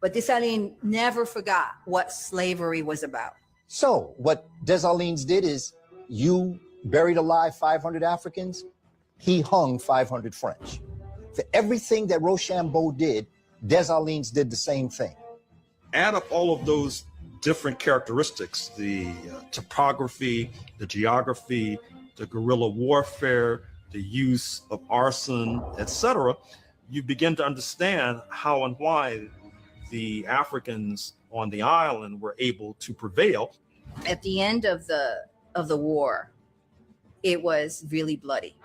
But Dessalines never forgot what slavery was about. So what Dessalines did is, you buried alive 500 Africans, he hung 500 French. For everything that Rochambeau did, Dessalines did the same thing. Add up all of those different characteristics, the topography, the geography, the guerrilla warfare, the use of arson, etc., you begin to understand how and why the Africans on the island were able to prevail. At the end of the war, it was really bloody.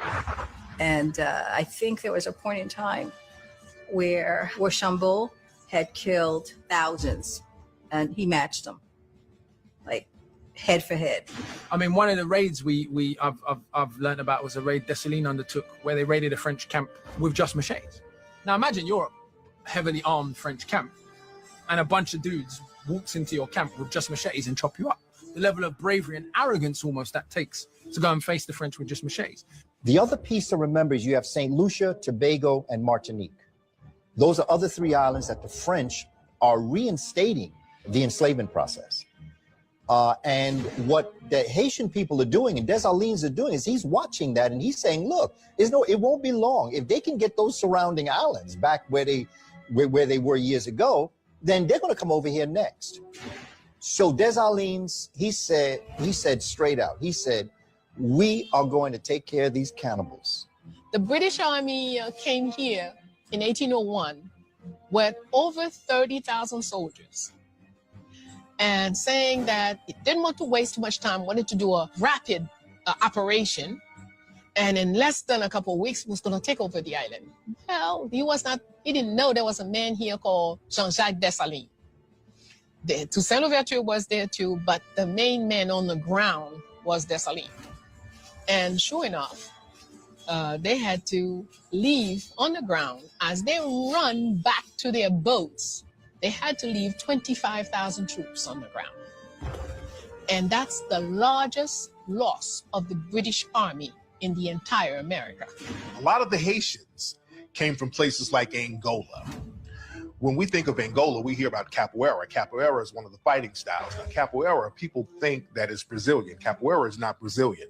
And I think there was a point in time where Rochambeau had killed thousands, and he matched them, like head for head. I mean, one of the raids I've learned about was a raid Dessalines undertook where they raided a French camp with just machetes. Now imagine you're a heavily armed French camp and a bunch of dudes walks into your camp with just machetes and chop you up. The level of bravery and arrogance almost that takes to go and face the French with just machetes. The other piece to remember is you have St. Lucia, Tobago, and Martinique. Those are other three islands that the French are reinstating the enslavement process. And what the Haitian people are doing and Dessalines are doing is he's watching that and he's saying, look, it won't be long. If they can get those surrounding islands back where they were years ago, then they're going to come over here next. So Dessalines, he said straight out, he said, we are going to take care of these cannibals. The British Army came here in 1801 with over 30,000 soldiers, and saying that it didn't want to waste too much time, wanted to do a rapid operation, and in less than a couple of weeks was going to take over the island. Well, he didn't know there was a man here called Jean-Jacques Dessalines. Toussaint Louverture was there too, but the main man on the ground was Dessalines. And sure enough, they had to leave on the ground. As they run back to their boats, they had to leave 25,000 troops on the ground. And that's the largest loss of the British Army in the entire America. A lot of the Haitians came from places like Angola. When we think of Angola, we hear about capoeira. Capoeira is one of the fighting styles. Now, capoeira, people think that it's Brazilian. Capoeira is not Brazilian.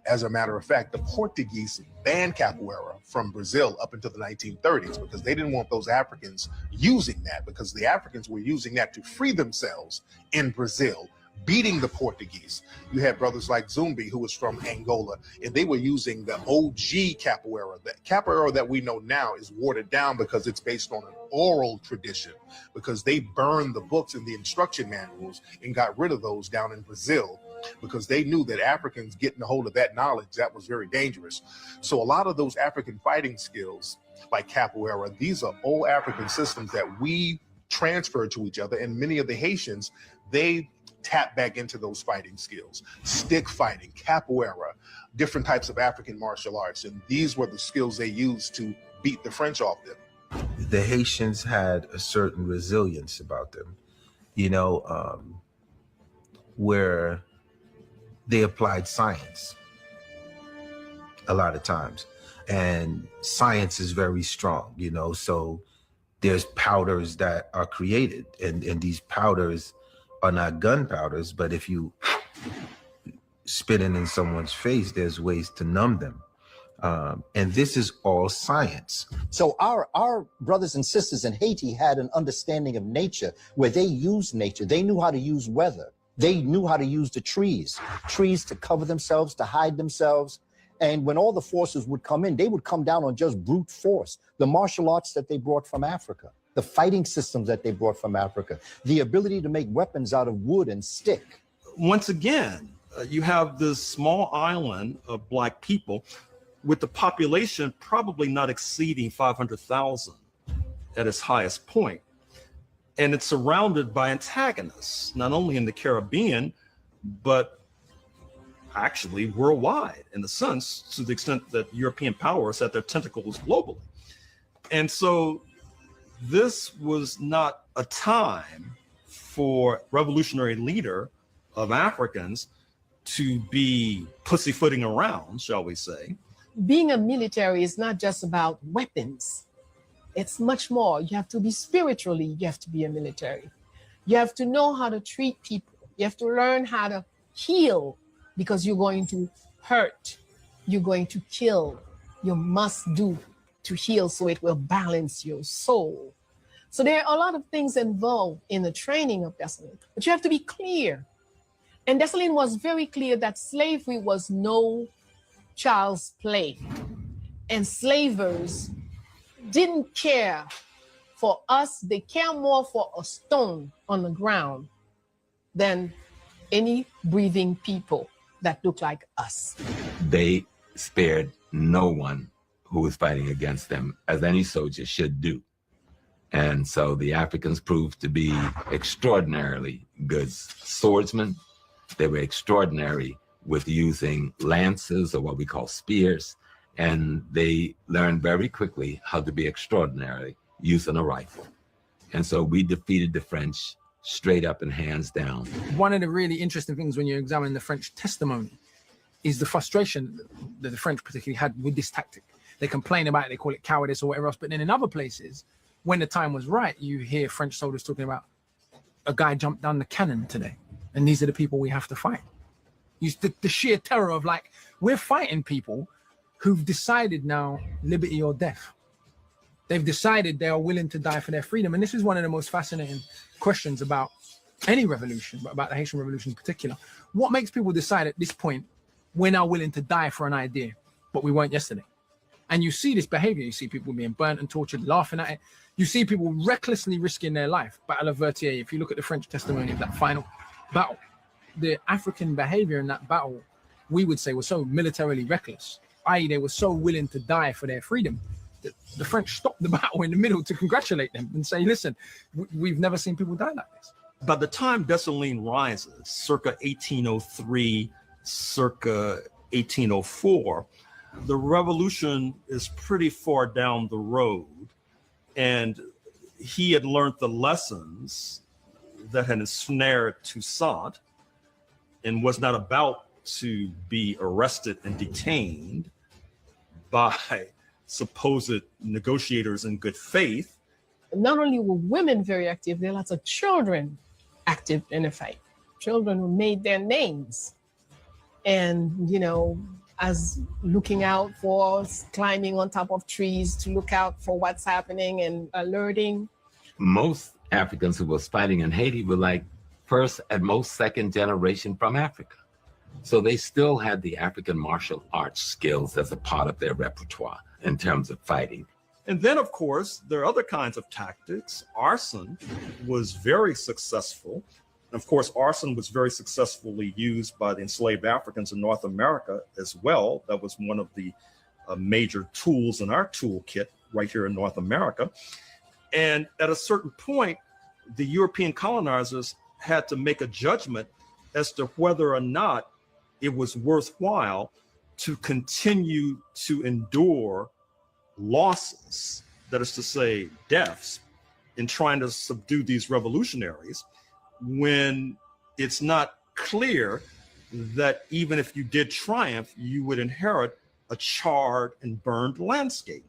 As a matter of fact, the Portuguese banned capoeira from Brazil up until the 1930s because they didn't want those Africans using that, because the Africans were using that to free themselves in Brazil, beating the Portuguese. You had brothers like Zumbi, who was from Angola, and they were using the OG capoeira. The capoeira that we know now is watered down because it's based on an oral tradition, because they burned the books and the instruction manuals and got rid of those down in Brazil, because they knew that Africans getting a hold of that knowledge, that was very dangerous. So a lot of those African fighting skills, like capoeira, these are old African systems that we transfer to each other, and many of the Haitians, they tap back into those fighting skills. Stick fighting, capoeira, different types of African martial arts, and these were the skills they used to beat the French off them. The Haitians had a certain resilience about them, where they applied science a lot of times, and science is very strong, so there's powders that are created, and these powders are not gunpowders, but if you spit it in someone's face, there's ways to numb them. And this is all science. So our brothers and sisters in Haiti had an understanding of nature where they used nature. They knew how to use weather. They knew how to use the trees to cover themselves, to hide themselves. And when all the forces would come in, they would come down on just brute force. The martial arts that they brought from Africa, the fighting systems that they brought from Africa, the ability to make weapons out of wood and stick. Once again, you have this small island of Black people with the population probably not exceeding 500,000 at its highest point. And it's surrounded by antagonists, not only in the Caribbean, but actually worldwide, in the sense, to the extent that European powers had their tentacles globally. And so this was not a time for revolutionary leader of Africans to be pussyfooting around, shall we say. Being a military is not just about weapons. It's much more. You have to be spiritually, you have to be a military. You have to know how to treat people. You have to learn how to heal, because you're going to hurt, you're going to kill. You must do to heal so it will balance your soul. So there are a lot of things involved in the training of Dessalines, but you have to be clear. And Dessalines was very clear that slavery was no child's play. Enslavers didn't care for us. They care more for a stone on the ground than any breathing people that look like us. They spared no one who was fighting against them, as any soldier should do. And so the Africans proved to be extraordinarily good swordsmen. They were extraordinary with using lances, or what we call spears. And they learned very quickly how to be extraordinary using a rifle. And so we defeated the French straight up and hands down. One of the really interesting things when you examine the French testimony is the frustration that the French particularly had with this tactic. They complain about it, they call it cowardice or whatever else, but then in other places, when the time was right, you hear French soldiers talking about a guy jumped down the cannon today, and these are the people we have to fight. The sheer terror of, like, we're fighting people who've decided now liberty or death. They've decided they are willing to die for their freedom. And this is one of the most fascinating questions about any revolution, but about the Haitian Revolution in particular. What makes people decide at this point we're now willing to die for an idea, but we weren't yesterday? And you see this behavior. You see people being burnt and tortured, laughing at it. You see people recklessly risking their life. Battle of Vertier, if you look at the French testimony of that final battle, the African behavior in that battle, we would say, was so militarily reckless, i.e. they were so willing to die for their freedom that the French stopped the battle in the middle to congratulate them and say, listen, we've never seen people die like this. By the time Dessalines rises, circa 1803, circa 1804, the revolution is pretty far down the road, and he had learned the lessons that had ensnared Toussaint and was not about to be arrested and detained by supposed negotiators in good faith. Not only were women very active, there are lots of children active in the fight. Children who made their names. And, you know, as looking out for, climbing on top of trees to look out for what's happening and alerting. Most Africans who was fighting in Haiti were like first, at most second generation from Africa. So they still had the African martial arts skills as a part of their repertoire in terms of fighting. And then, of course, there are other kinds of tactics. Arson was very successful. Of course, arson was very successfully used by the enslaved Africans in North America as well. That was one of the major tools in our toolkit right here in North America. And at a certain point, the European colonizers had to make a judgment as to whether or not it was worthwhile to continue to endure losses, that is to say, deaths, in trying to subdue these revolutionaries, when it's not clear that even if you did triumph, you would inherit a charred and burned landscape.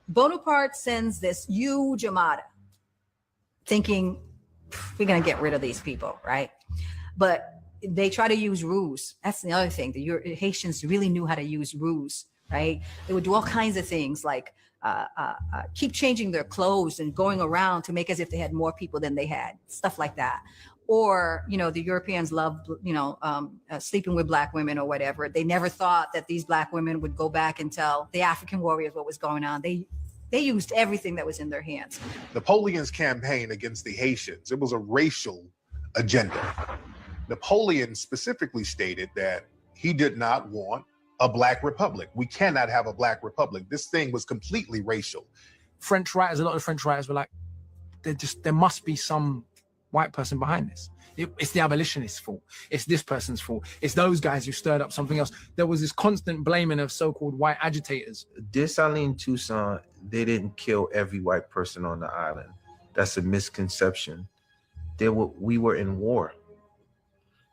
Bonaparte sends this huge armada, thinking we're going to get rid of these people, right? But they try to use ruse. That's the other thing. The Haitians really knew how to use ruse, right? They would do all kinds of things like keep changing their clothes and going around to make as if they had more people than they had, stuff like that. Or, you know, the Europeans loved, you know, sleeping with black women or whatever. They never thought that these black women would go back and tell the African warriors what was going on. They used everything that was in their hands. Napoleon's campaign against the Haitians, it was a racial agenda. Napoleon specifically stated that he did not want a black republic. We cannot have a black republic. This thing was completely racial. French writers, a lot of French writers were like, there must be some white person behind this. It's the abolitionists' fault. It's this person's fault. It's those guys who stirred up something else. There was this constant blaming of so-called white agitators. Dessalines Toussaint, they didn't kill every white person on the island. That's a misconception. We were in war,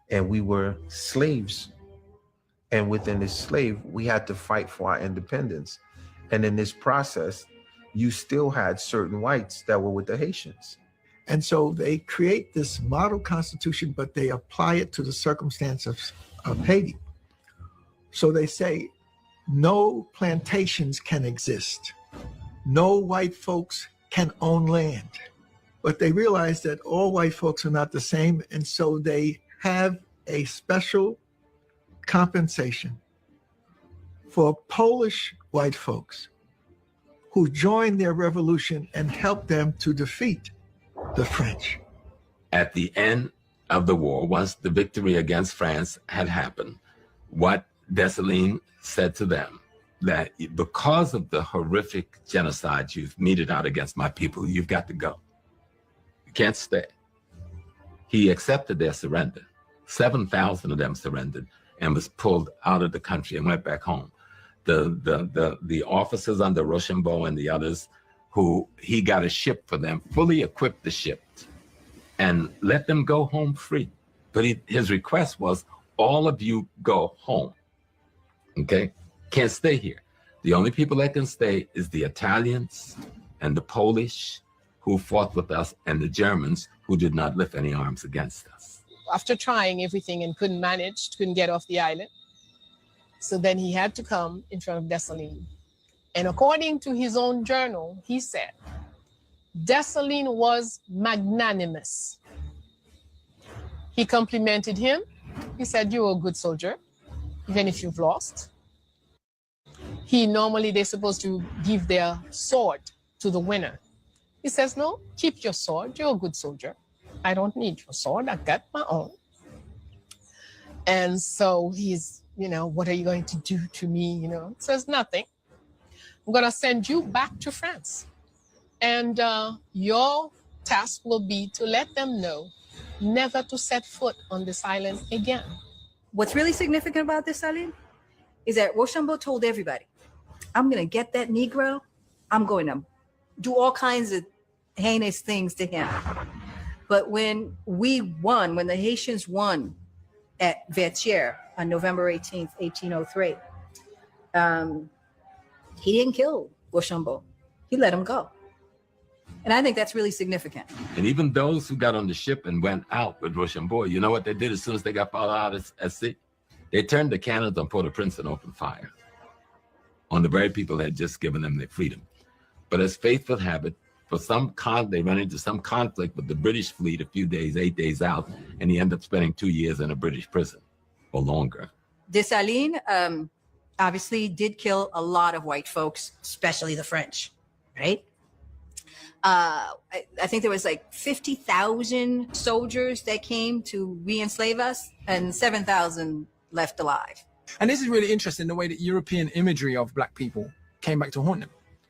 and we were slaves. And within this slave, we had to fight for our independence. And in this process, you still had certain whites that were with the Haitians. And so they create this model constitution, but they apply it to the circumstance of Haiti. So they say, no plantations can exist. No white folks can own land. But they realize that all white folks are not the same. And so they have a special compensation for Polish white folks who joined their revolution and helped them to defeat the French. At the end of the war, once the victory against France had happened, what Dessalines said to them, that because of the horrific genocide you've meted out against my people, you've got to go. You can't stay. He accepted their surrender. 7,000 of them surrendered and was pulled out of the country and went back home. The officers under Rochambeau and the others, who he got a ship for them, fully equipped the ship, and let them go home free. But his request was, all of you go home, okay? Can't stay here. The only people that can stay is the Italians and the Polish who fought with us, and the Germans who did not lift any arms against us. After trying everything and couldn't get off the island. So then he had to come in front of Dessalines. And according to his own journal, he said, Dessalines was magnanimous. He complimented him. He said, "You're a good soldier, even if you've lost." They're supposed to give their sword to the winner. He says, "No, keep your sword. You're a good soldier. I don't need your sword. I got my own." And so he's, "What are you going to do to me?" He says, "Nothing. I'm going to send you back to France. And your task will be to let them know never to set foot on this island again." What's really significant about this, Aline, is that Rochambeau told everybody, "I'm going to get that Negro. I'm going to do all kinds of heinous things to him." But when the Haitians won at Vertières on November 18th, 1803, he didn't kill Rochambeau. He let him go. And I think that's really significant. And even those who got on the ship and went out with Rochambeau, you know what they did as soon as they got out at sea? They turned the cannons on Port-au-Prince and opened fire on the very people that had just given them their freedom. But as fate would have it, they ran into some conflict with the British fleet a few days, 8 days out, and he ended up spending 2 years in a British prison or longer. Dessalines obviously did kill a lot of white folks, especially the French, right? I think there was like 50,000 soldiers that came to re-enslave us, and 7,000 left alive. And this is really interesting, the way that European imagery of black people came back to haunt them.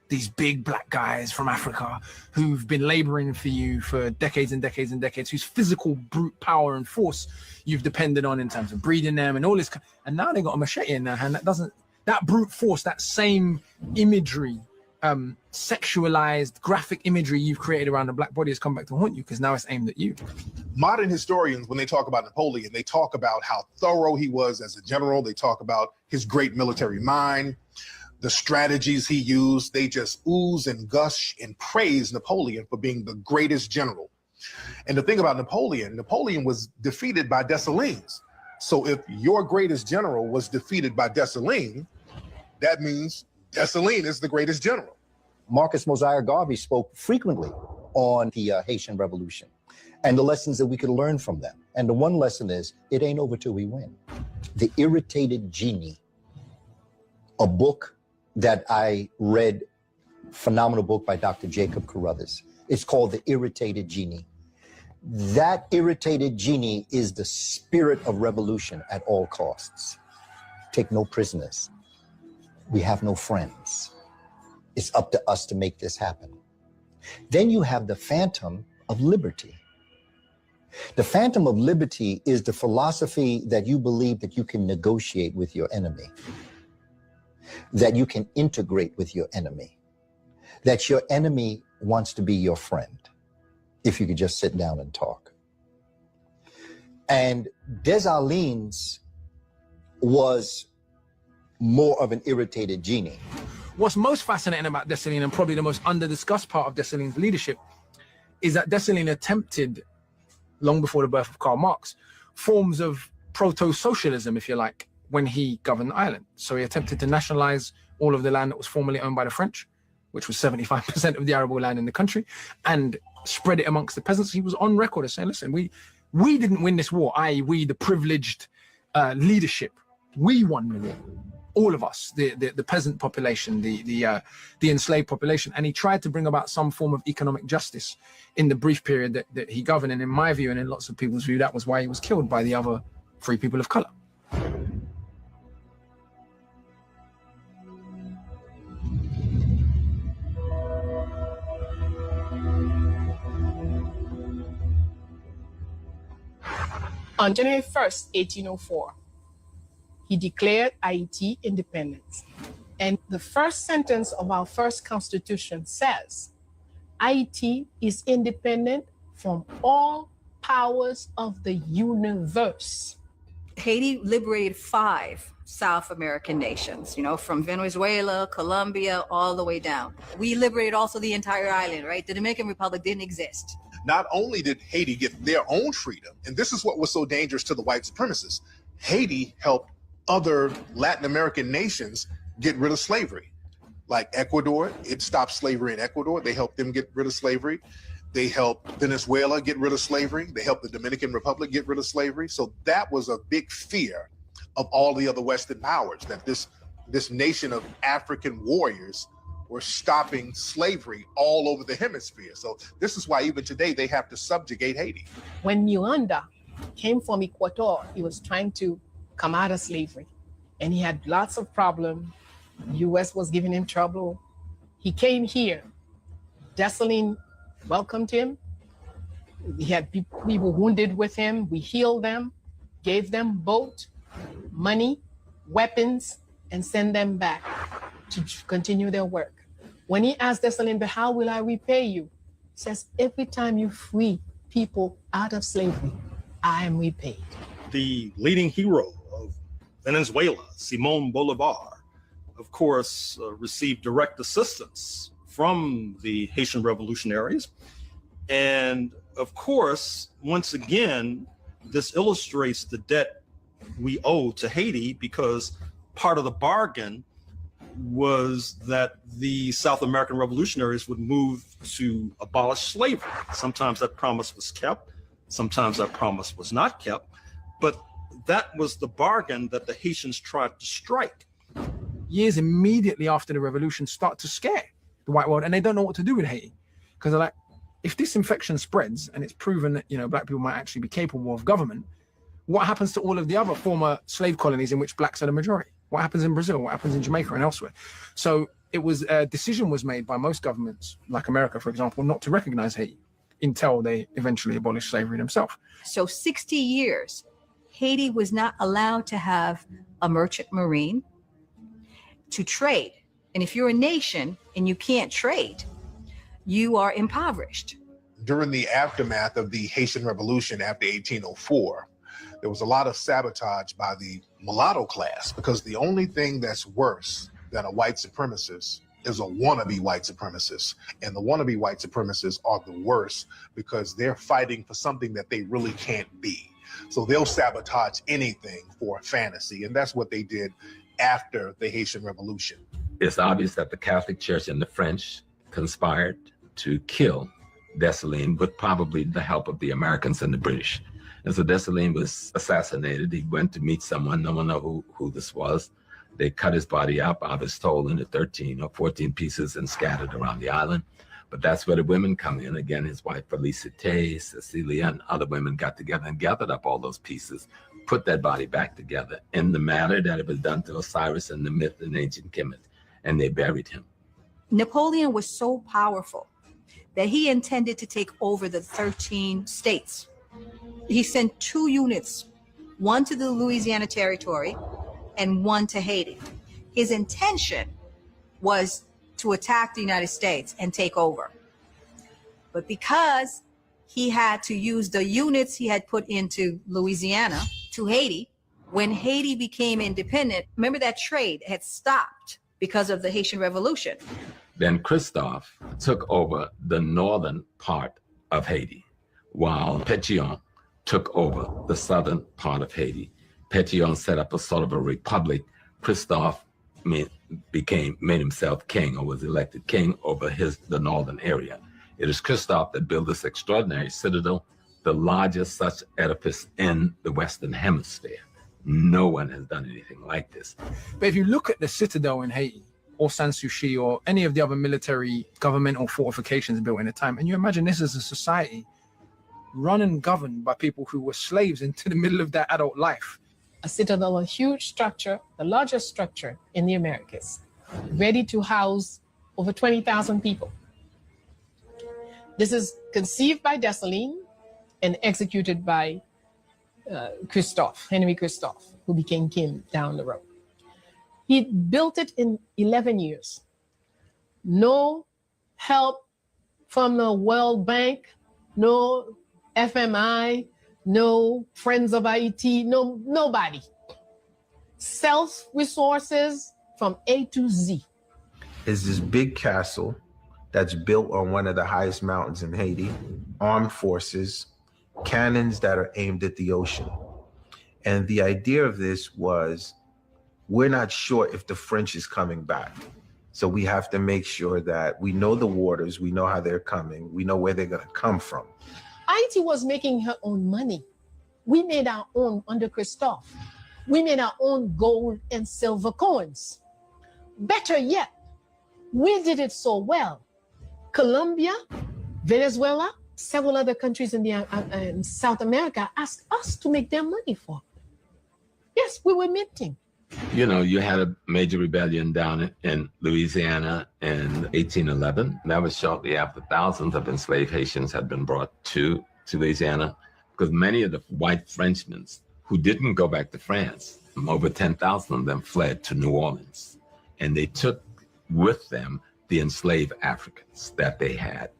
These big black guys from Africa who've been laboring for you for decades and decades and decades, whose physical brute power and force you've depended on in terms of breeding them and all this. And now they got a machete in their hand. That brute force, that same imagery, sexualized graphic imagery you've created around the black body has come back to haunt you, because now it's aimed at you. Modern historians, when they talk about Napoleon, they talk about how thorough he was as a general. They talk about his great military mind, the strategies he used. They just ooze and gush and praise Napoleon for being the greatest general. And the thing about Napoleon was defeated by Dessalines. So if your greatest general was defeated by Dessalines, that means Dessalines is the greatest general. Marcus Mosiah Garvey spoke frequently on the Haitian Revolution and the lessons that we could learn from them. And the one lesson is, it ain't over till we win. The Irritated Genie, a book that I read, phenomenal book by Dr. Jacob Carruthers. It's called The Irritated Genie. That irritated genie is the spirit of revolution at all costs. Take no prisoners. We have no friends. It's up to us to make this happen. Then you have the Phantom of Liberty. The Phantom of Liberty is the philosophy that you believe that you can negotiate with your enemy, that you can integrate with your enemy, that your enemy wants to be your friend, if you could just sit down and talk. And Dessalines was more of an irritated genie. What's most fascinating about Dessalines, and probably the most under-discussed part of Dessalines' leadership, is that Dessalines attempted, long before the birth of Karl Marx, forms of proto-socialism, if you like, when he governed the island. So he attempted to nationalize all of the land that was formerly owned by the French, which was 75% of the arable land in the country, and spread it amongst the peasants. He was on record as saying, listen, we didn't win this war, i.e. we, the privileged leadership, we won the war. All of us, the peasant population, the enslaved population. And he tried to bring about some form of economic justice in the brief period that he governed. And in my view, and in lots of people's view, that was why he was killed by the other free people of color. On January 1st, 1804, he declared Haiti independence. And the first sentence of our first constitution says, Haiti is independent from all powers of the universe. Haiti liberated 5 South American nations, from Venezuela, Colombia, all the way down. We liberated also the entire island, right? The Dominican Republic didn't exist. Not only did Haiti get their own freedom, and this is what was so dangerous to the white supremacists, Haiti helped other Latin American nations get rid of slavery. Like Ecuador, it stopped slavery in Ecuador. They helped them get rid of slavery. They helped Venezuela get rid of slavery. They helped the Dominican Republic get rid of slavery. So that was a big fear of all the other Western powers, that this nation of African warriors were stopping slavery all over the hemisphere. So this is why even today they have to subjugate Haiti. When Miranda came from Ecuador, he was trying to come out of slavery, and he had lots of problems. U.S. was giving him trouble. He came here. Dessalines welcomed him. He had people wounded with him. We healed them, gave them boat, money, weapons, and sent them back to continue their work. When he asked Dessalines, but how will I repay you? He says, every time you free people out of slavery, I am repaid. The leading hero of Venezuela, Simón Bolívar, of course, received direct assistance from the Haitian revolutionaries. And of course, once again, this illustrates the debt we owe to Haiti, because part of the bargain was that the South American revolutionaries would move to abolish slavery. Sometimes that promise was kept, sometimes that promise was not kept, but that was the bargain that the Haitians tried to strike. Years immediately after the revolution start to scare the white world, and they don't know what to do with Haiti, because they're like, if this infection spreads and it's proven that, you know, black people might actually be capable of government, what happens to all of the other former slave colonies in which blacks are the majority? What happens in Brazil? What happens in Jamaica and elsewhere? So it was a decision was made by most governments, like America, for example, not to recognize Haiti until they eventually abolished slavery themselves. So 60 years, Haiti was not allowed to have a merchant marine to trade. And if you're a nation and you can't trade, you are impoverished. During the aftermath of the Haitian Revolution after 1804, there was a lot of sabotage by the mulatto class, because the only thing that's worse than a white supremacist is a wannabe white supremacist. And the wannabe white supremacists are the worst, because they're fighting for something that they really can't be. So they'll sabotage anything for a fantasy. And that's what they did after the Haitian Revolution. It's obvious that the Catholic Church and the French conspired to kill Dessalines with probably the help of the Americans and the British. And so Dessalines was assassinated. He went to meet someone. No one knew who this was. They cut his body up. I was told into 13 or 14 pieces and scattered around the island. But that's where the women come in. Again, his wife, Felicite, Cecilia, and other women got together and gathered up all those pieces, put that body back together in the manner that it was done to Osiris in the myth in ancient Kemet, and they buried him. Napoleon was so powerful that he intended to take over the 13 states. He sent 2 units, one to the Louisiana Territory and one to Haiti. His intention was to attack the United States and take over. But because he had to use the units he had put into Louisiana to Haiti, when Haiti became independent, remember that trade had stopped because of the Haitian Revolution. Then Christophe took over the northern part of Haiti, while Pétion took over the southern part of Haiti. Pétion set up a sort of a republic. Christophe made himself king, or was elected king over the northern area. It is Christophe that built this extraordinary citadel, the largest such edifice in the Western Hemisphere. No one has done anything like this. But if you look at the citadel in Haiti, or Sanssouci, or any of the other military governmental fortifications built in the time, and you imagine this as a society run and governed by people who were slaves into the middle of their adult life. A citadel, a huge structure, the largest structure in the Americas, ready to house over 20,000 people. This is conceived by Dessalines and executed by Henry Christophe, who became king down the road. He built it in 11 years. No help from the World Bank, no FMI, no Friends of Haiti, nobody. Self-resources from A to Z. Is this big castle that's built on one of the highest mountains in Haiti, armed forces, cannons that are aimed at the ocean. And the idea of this was, we're not sure if the French is coming back. So we have to make sure that we know the waters, we know how they're coming, we know where they're going to come from. Haiti was making her own money. We made our own under Christophe. We made our own gold and silver coins. Better yet, we did it so well. Colombia, Venezuela, several other countries in South America asked us to make their money for it. Yes, we were minting. You know, you had a major rebellion down in Louisiana in 1811. That was shortly after thousands of enslaved Haitians had been brought to Louisiana, because many of the white Frenchmen who didn't go back to France, over 10,000 of them fled to New Orleans. And they took with them the enslaved Africans that they had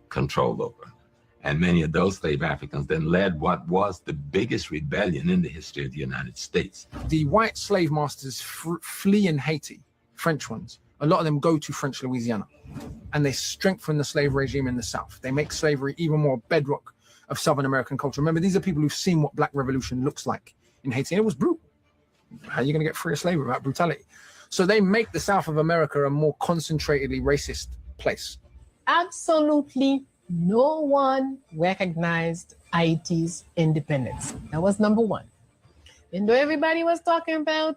control over. And many of those slave Africans then led what was the biggest rebellion in the history of the United States. The white slave masters flee in Haiti, French ones. A lot of them go to French Louisiana, and they strengthen the slave regime in the South. They make slavery even more bedrock of Southern American culture. Remember, these are people who've seen what Black Revolution looks like in Haiti, and it was brutal. How are you going to get free of slavery without brutality? So they make the South of America a more concentratedly racist place. Absolutely no one recognized Haiti's independence. That was number one. And though everybody was talking about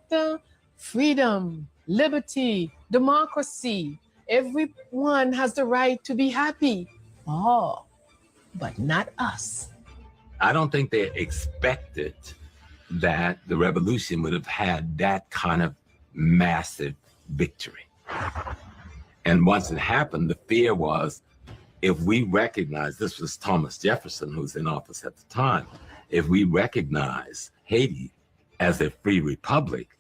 freedom, liberty, democracy, everyone has the right to be happy. Oh, but not us. I don't think they expected that the revolution would have had that kind of massive victory. And once it happened, the fear was, if we recognize, this was Thomas Jefferson who was in office at the time, if we recognize Haiti as a free republic,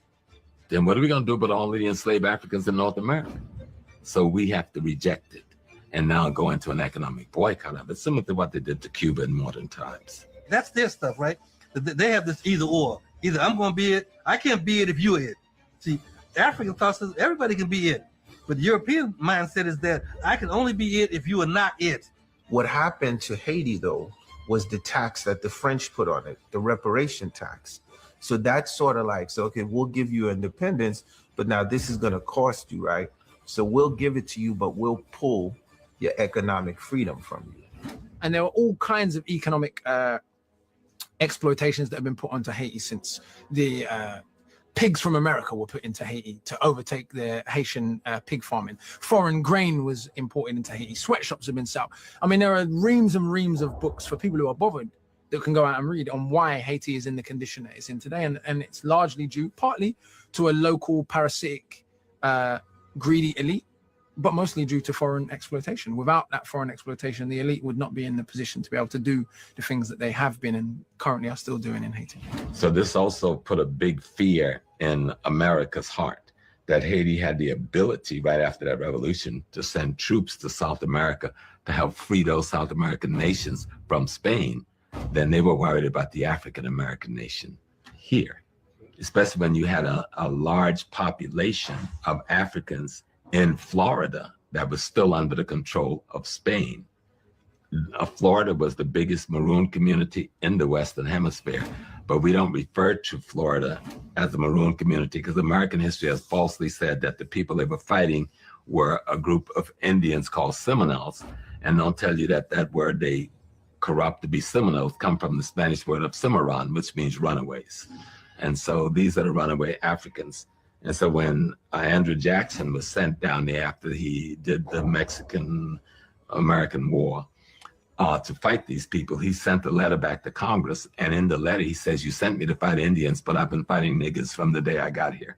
then what are we going to do about all the enslaved Africans in North America? So we have to reject it and now go into an economic boycott of it, similar to what they did to Cuba in modern times. That's their stuff, right? They have this either or. Either I'm going to be it, I can't be it if you're it. See, African thought says everybody can be it. But the European mindset is that I can only be it if you are not it. What happened to Haiti, though, was the tax that the French put on it, the reparation tax. So that's sort of like, so, okay, we'll give you independence, but now this is going to cost you, right? So we'll give it to you, but we'll pull your economic freedom from you. And there are all kinds of economic exploitations that have been put onto Haiti since the pigs from America were put into Haiti to overtake the Haitian pig farming. Foreign grain was imported into Haiti. Sweatshops have been set up. I mean, there are reams and reams of books for people who are bothered that can go out and read on why Haiti is in the condition that it's in today. And it's largely due partly to a local parasitic, greedy elite, but mostly due to foreign exploitation. Without that foreign exploitation, the elite would not be in the position to be able to do the things that they have been and currently are still doing in Haiti. So this also put a big fear in America's heart that Haiti had the ability right after that revolution to send troops to South America to help free those South American nations from Spain. Then they were worried about the African American nation here, especially when you had a large population of Africans in Florida that was still under the control of Spain. Florida was the biggest maroon community in the Western Hemisphere, but we don't refer to Florida as a maroon community because American history has falsely said that the people they were fighting were a group of Indians called Seminoles, and they'll tell you that that word they corrupt to be Seminoles come from the Spanish word of Cimarron, which means runaways. And so these are the runaway Africans. And so when Andrew Jackson was sent down there after he did the Mexican-American War to fight these people, he sent a letter back to Congress. And in the letter, he says, you sent me to fight Indians, but I've been fighting niggas from the day I got here.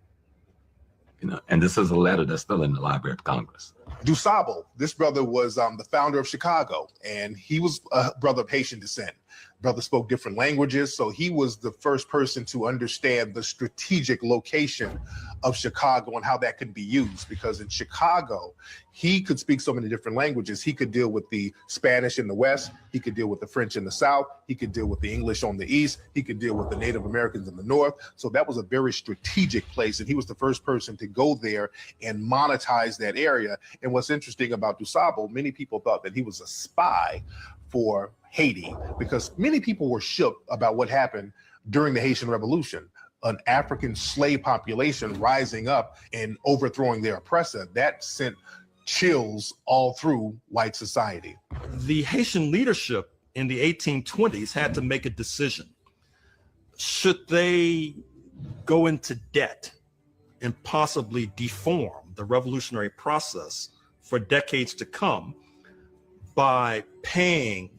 You know, and this is a letter that's still in the Library of Congress. DuSable, this brother was the founder of Chicago, and he was a brother of Haitian descent. Brother spoke different languages, so he was the first person to understand the strategic location of Chicago and how that could be used, because in Chicago, he could speak so many different languages. He could deal with the Spanish in the West, he could deal with the French in the South, he could deal with the English on the East, he could deal with the Native Americans in the North. So that was a very strategic place, and he was the first person to go there and monetize that area. And what's interesting about DuSable, many people thought that he was a spy for Haiti, because many people were shook about what happened during the Haitian Revolution. an African slave population rising up and overthrowing their oppressor, that sent chills all through white society. The Haitian leadership in the 1820s had to make a decision. Should they go into debt and possibly deform the revolutionary process for decades to come by paying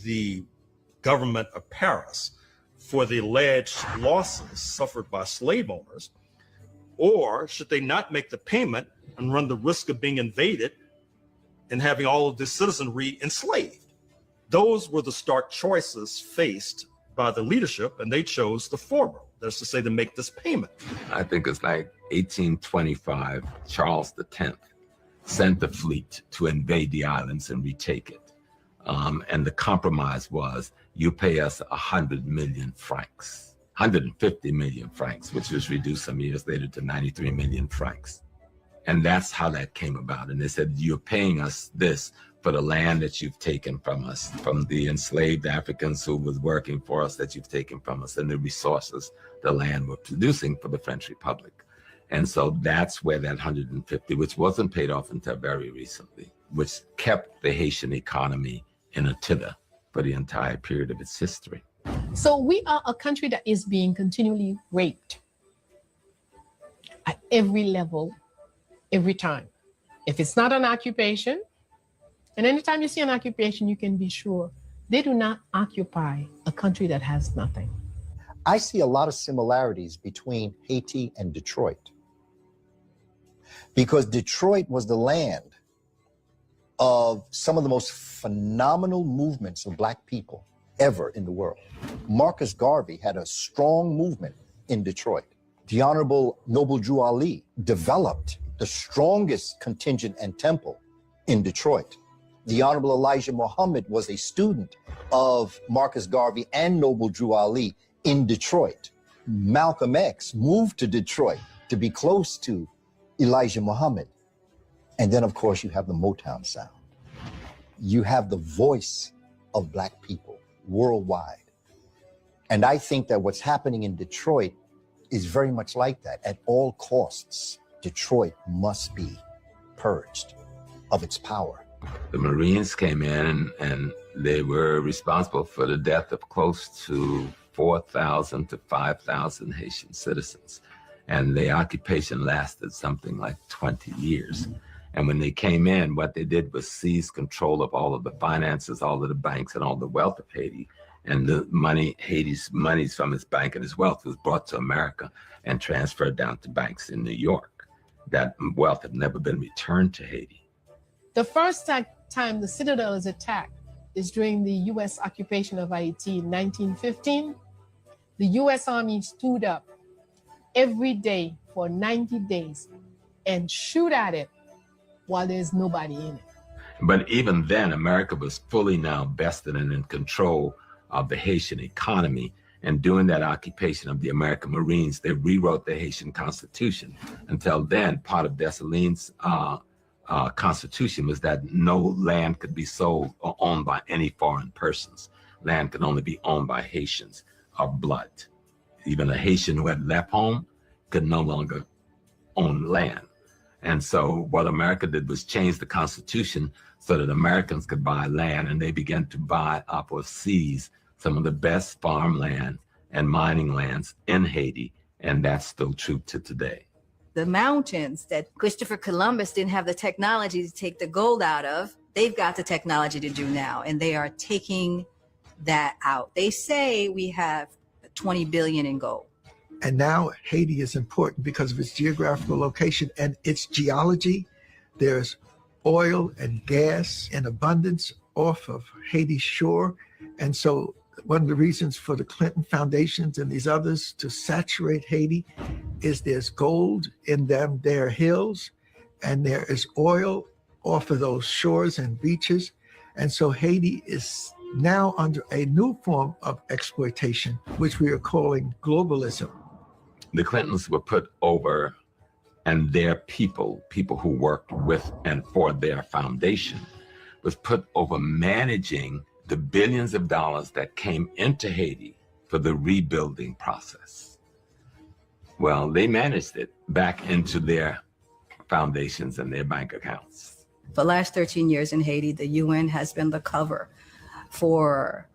the government of Paris for the alleged losses suffered by slave owners, or should they not make the payment and run the risk of being invaded and having all of this citizenry enslaved? Those were the stark choices faced by the leadership, and they chose the former. That's to say, to make this payment. I think it's like 1825, Charles X sent the fleet to invade the islands and retake it. And the compromise was, you pay us 100 million francs, 150 million francs, which was reduced some years later to 93 million francs. And that's how that came about. And they said, you're paying us this for the land that you've taken from us, from the enslaved Africans who was working for us that you've taken from us, and the resources the land were producing for the French Republic. And so that's where that 150, which wasn't paid off until very recently, which kept the Haitian economy in a tither for the entire period of its history. So we are a country that is being continually raped at every level, every time. If it's not an occupation, and anytime you see an occupation, you can be sure they do not occupy a country that has nothing. I see a lot of similarities between Haiti and Detroit, because Detroit was the land of some of the most phenomenal movements of Black people ever in the world. Marcus Garvey had a strong movement in Detroit. The Honorable Noble Drew Ali developed the strongest contingent and temple in Detroit. The Honorable Elijah Muhammad was a student of Marcus Garvey and Noble Drew Ali in Detroit. Malcolm X moved to Detroit to be close to Elijah Muhammad. And then, of course, you have the Motown sound. You have the voice of Black people worldwide. And I think that what's happening in Detroit is very much like that. At all costs, Detroit must be purged of its power. The Marines came in and they were responsible for the death of close to 4,000 to 5,000 Haitian citizens. And the occupation lasted something like 20 years. And when they came in, what they did was seize control of all of the finances, all of the banks, and all the wealth of Haiti. And the money, Haiti's monies from its bank and its wealth was brought to America and transferred down to banks in New York. That wealth had never been returned to Haiti. The first time the Citadel is attacked is during the U.S. occupation of Haiti in 1915. The U.S. Army stood up every day for 90 days and shoot at it while there's nobody in it. But even then, America was fully now vested and in control of the Haitian economy. And during that occupation of the American Marines, they rewrote the Haitian Constitution. Until then, part of Dessalines' Constitution was that no land could be sold or owned by any foreign persons. Land could only be owned by Haitians of blood. Even a Haitian who had left home could no longer own land. And so what America did was change the Constitution so that Americans could buy land, and they began to buy up or seize some of the best farmland and mining lands in Haiti, and that's still true to today. The mountains that Christopher Columbus didn't have the technology to take the gold out of, they've got the technology to do now, and they are taking that out. They say we have 20 billion in gold. And now Haiti is important because of its geographical location and its geology. There's oil and gas in abundance off of Haiti's shore. And so one of the reasons for the Clinton Foundations and these others to saturate Haiti is there's gold in them, their hills, and there is oil off of those shores and beaches. And so Haiti is now under a new form of exploitation, which we are calling globalism. The Clintons were put over, and their people who worked with and for their foundation, was put over managing the billions of dollars that came into Haiti for the rebuilding process. Well, they managed it back into their foundations and their bank accounts. For the last 13 years in Haiti, the UN has been the cover for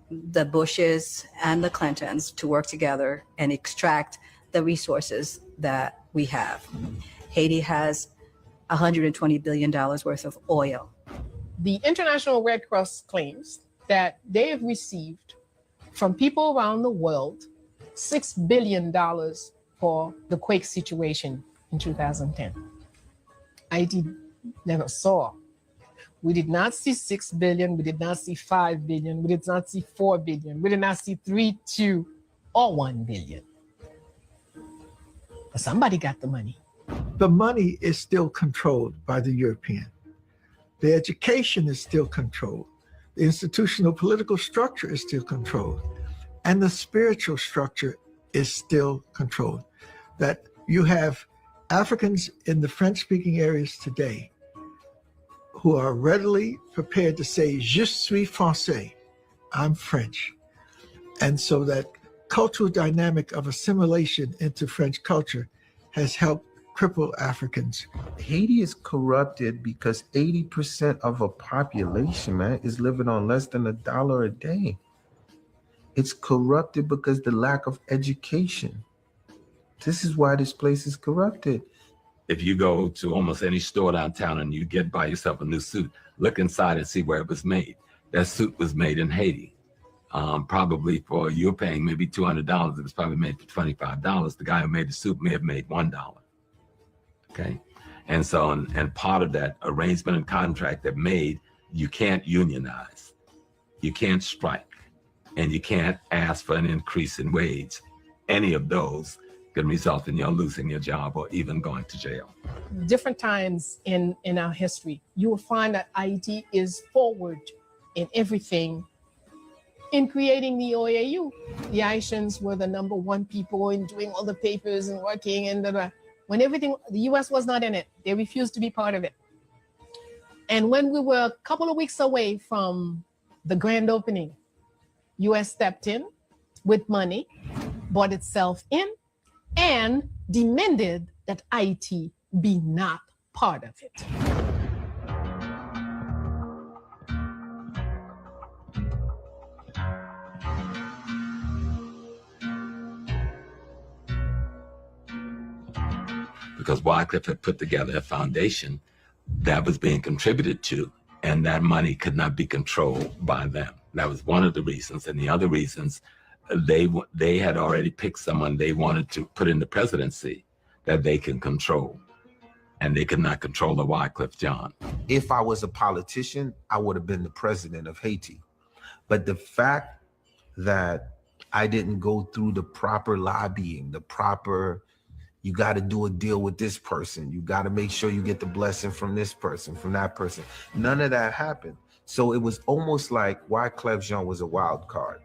the Bushes and the Clintons to work together and extract the resources that we have. Haiti has $120 billion worth of oil. The International Red Cross claims that they have received from people around the world $6 billion for the quake situation in 2010. Haiti never saw. We did not see 6 billion, we did not see 5 billion, we did not see 4 billion, we did not see 3, 2, or 1 billion. But somebody got the money. The money is still controlled by the European. The education is still controlled. The institutional political structure is still controlled. And the spiritual structure is still controlled. That you have Africans in the French-speaking areas today who are readily prepared to say, je suis français, I'm French. And so that cultural dynamic of assimilation into French culture has helped cripple Africans. Haiti is corrupted because 80% of a population, man, is living on less than $1 a day. It's corrupted because the lack of education. This is why this place is corrupted. If you go to almost any store downtown and you get buy yourself a new suit, look inside and see where it was made. That suit was made in Haiti. Probably for, you're paying maybe $200, it was probably made for $25. The guy who made the suit may have made $1. Okay. And so, and part of that arrangement and contract that made, you can't unionize, you can't strike, and you can't ask for an increase in wage. Any of those can result in you losing your job or even going to jail. Different times in our history, you will find that Haiti is forward in everything in creating the OAU. The Haitians were the #1 people in doing all the papers and working and when everything, the US was not in it. They refused to be part of it. And when we were a couple of weeks away from the grand opening, US stepped in with money, bought itself in, and demanded that Haiti be not part of it. Because Wycliffe had put together a foundation that was being contributed to, and that money could not be controlled by them. That was one of the reasons. And the other reasons, they had already picked someone they wanted to put in the presidency that they can control. And they could not control the Wycliffe John. If I was a politician, I would have been the president of Haiti. But the fact that I didn't go through the proper lobbying, the proper, you got to do a deal with this person, you got to make sure you get the blessing from this person, from that person. None of that happened. So it was almost like Wyclef Jean was a wild card.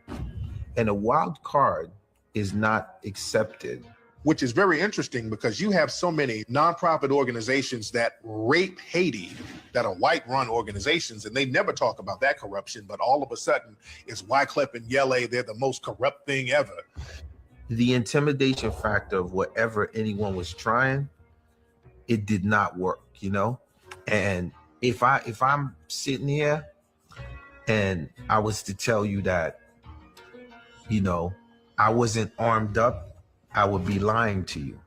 And a wild card is not accepted. Which is very interesting because you have so many nonprofit organizations that rape Haiti that are white-run organizations, and they never talk about that corruption, but all of a sudden it's Wyclef and Yele, they're the most corrupt thing ever. The intimidation factor of whatever anyone was trying, it did not work, you know? And if I'm sitting here and I was to tell you that, you know, I wasn't armed up, I would be lying to you.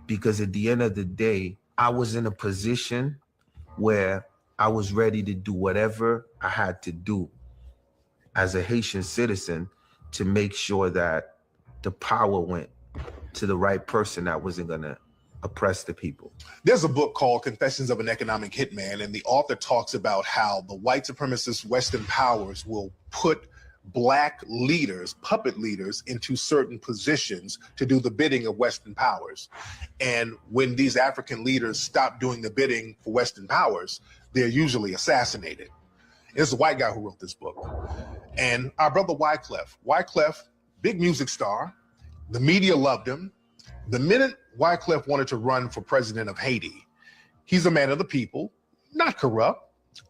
Because at the end of the day, I was in a position where I was ready to do whatever I had to do as a Haitian citizen to make sure that the power went to the right person that wasn't gonna oppress the people. There's a book called Confessions of an Economic Hitman, and the author talks about how the white supremacist Western powers will put Black leaders, puppet leaders, into certain positions to do the bidding of Western powers. And when these African leaders stop doing the bidding for Western powers, they're usually assassinated. It's a white guy who wrote this book. And our brother Wyclef, big music star, the media loved him. The minute Wyclef wanted to run for president of Haiti, he's a man of the people, not corrupt,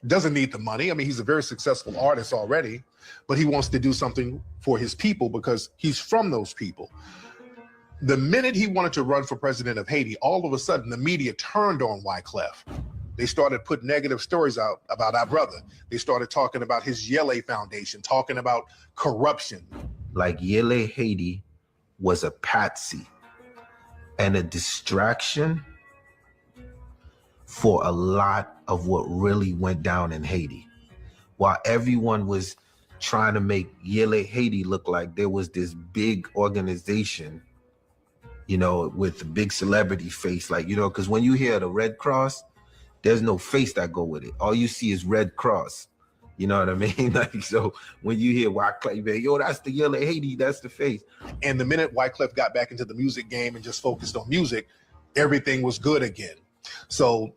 doesn't need the money. I mean, he's a very successful artist already, but he wants to do something for his people because he's from those people. The minute he wanted to run for president of Haiti, all of a sudden the media turned on Wyclef. They started putting negative stories out about our brother. They started talking about his Yele Foundation, talking about corruption. Like Yele Haiti was a patsy and a distraction for a lot of what really went down in Haiti. While everyone was trying to make Yele Haiti look like there was this big organization, you know, with the big celebrity face, like, you know, because when you hear the Red Cross, there's no face that go with it. All you see is Red Cross. You know what I mean? Like, so when you hear Wyclef, yo, that's the Yele Haiti, that's the face. And the minute Wyclef got back into the music game and just focused on music, everything was good again. So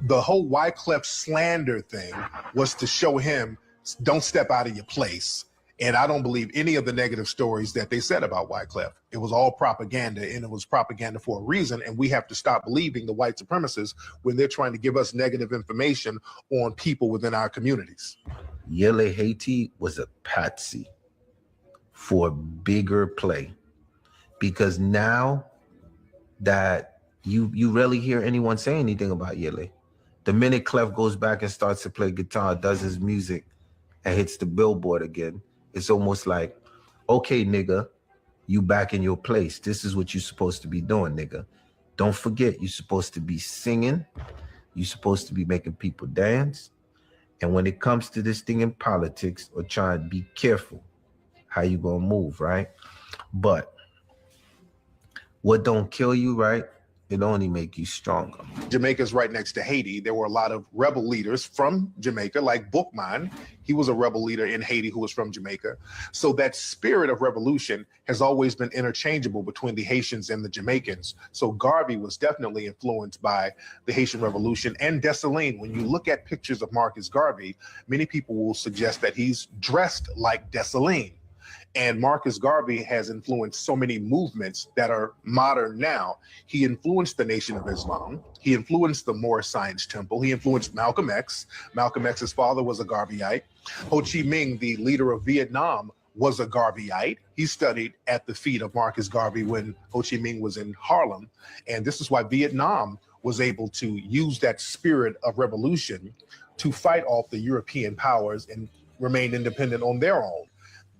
the whole Wyclef slander thing was to show him, don't step out of your place. And I don't believe any of the negative stories that they said about Wyclef. It was all propaganda, and it was propaganda for a reason. And we have to stop believing the white supremacists when they're trying to give us negative information on people within our communities. Yele Haiti was a patsy for bigger play, because now that you rarely hear anyone say anything about Yele. The minute Clef goes back and starts to play guitar, does his music, and hits the billboard again, it's almost like, okay, nigga, you back in your place. This is what you're supposed to be doing, nigga. Don't forget, you're supposed to be singing. You're supposed to be making people dance. And when it comes to this thing in politics, or trying to be careful how you gonna move, right? But what don't kill you, right? It only make you stronger. Jamaica's right next to Haiti. There were a lot of rebel leaders from Jamaica, like Bookman. He was a rebel leader in Haiti who was from Jamaica. So that spirit of revolution has always been interchangeable between the Haitians and the Jamaicans. So Garvey was definitely influenced by the Haitian Revolution and Dessalines. When you look at pictures of Marcus Garvey, many people will suggest that he's dressed like Dessalines. And Marcus Garvey has influenced so many movements that are modern now. He influenced the Nation of Islam. He influenced the Moorish Science Temple. He influenced Malcolm X. Malcolm X's father was a Garveyite. Ho Chi Minh, the leader of Vietnam, was a Garveyite. He studied at the feet of Marcus Garvey when Ho Chi Minh was in Harlem. And this is why Vietnam was able to use that spirit of revolution to fight off the European powers and remain independent on their own.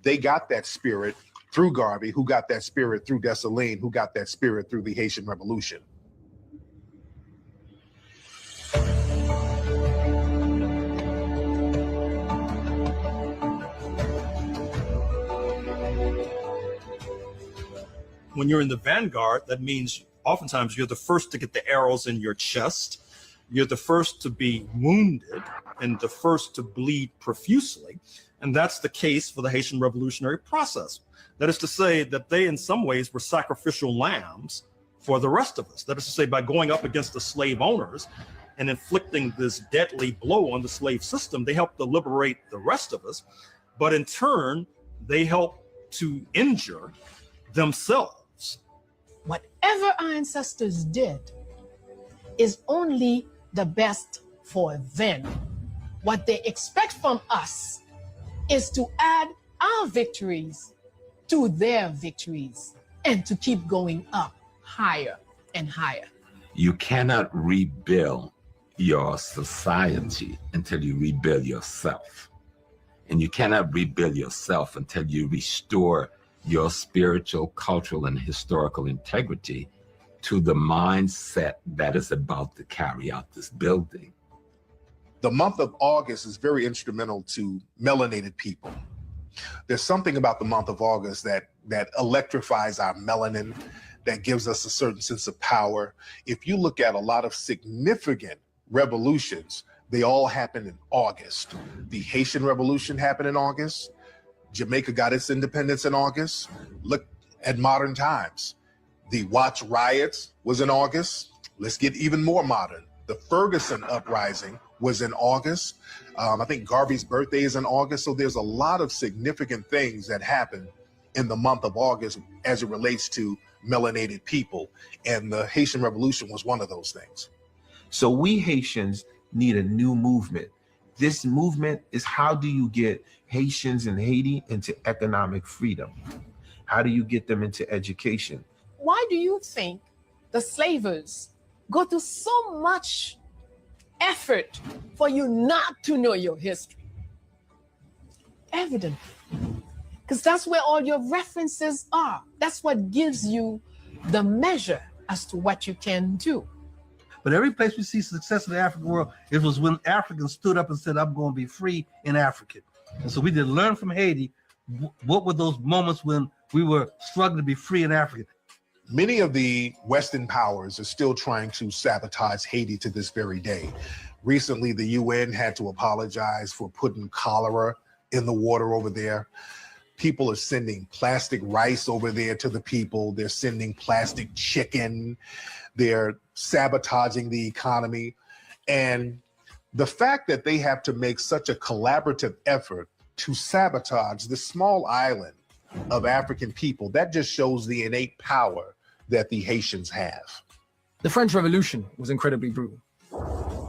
They got that spirit through Garvey, who got that spirit through Dessalines, who got that spirit through the Haitian Revolution. When you're in the vanguard, that means oftentimes you're the first to get the arrows in your chest. You're the first to be wounded and the first to bleed profusely. And that's the case for the Haitian revolutionary process. That is to say that they, in some ways, were sacrificial lambs for the rest of us. That is to say, by going up against the slave owners and inflicting this deadly blow on the slave system, they helped to liberate the rest of us. But in turn, they helped to injure themselves. Whatever our ancestors did is only the best for them. What they expect from us is to add our victories to their victories and to keep going up higher and higher. You cannot rebuild your society until you rebuild yourself. And you cannot rebuild yourself until you restore your spiritual, cultural, and historical integrity to the mindset that is about to carry out this building. The month of August is very instrumental to melanated people. There's something about the month of August that electrifies our melanin, that gives us a certain sense of power. If you look at a lot of significant revolutions, they all happen in August. The Haitian Revolution happened in August. Jamaica got its independence in August. Look at modern times. The Watts riots was in August. Let's get even more modern. The Ferguson uprising was in August. I think Garvey's birthday is in August. So there's a lot of significant things that happen in the month of August as it relates to melanated people. And the Haitian Revolution was one of those things. So we Haitians need a new movement. This movement is, how do you get Haitians in Haiti into economic freedom? How do you get them into education? why do you think the slavers go through so much effort for you not to know your history? Evident. Because that's where all your references are. That's what gives you the measure as to what you can do. But every place we see success in the African world, it was when Africans stood up and said, I'm going to be free and African. And so we did learn from Haiti. What were those moments when we were struggling to be free and African? Many of the Western powers are still trying to sabotage Haiti to this very day. Recently, the UN had to apologize for putting cholera in the water over there. People are sending plastic rice over there to the people. They're sending plastic chicken. They're sabotaging the economy. And the fact that they have to make such a collaborative effort to sabotage this small island of African people, that just shows the innate power that the Haitians have. The French Revolution was incredibly brutal,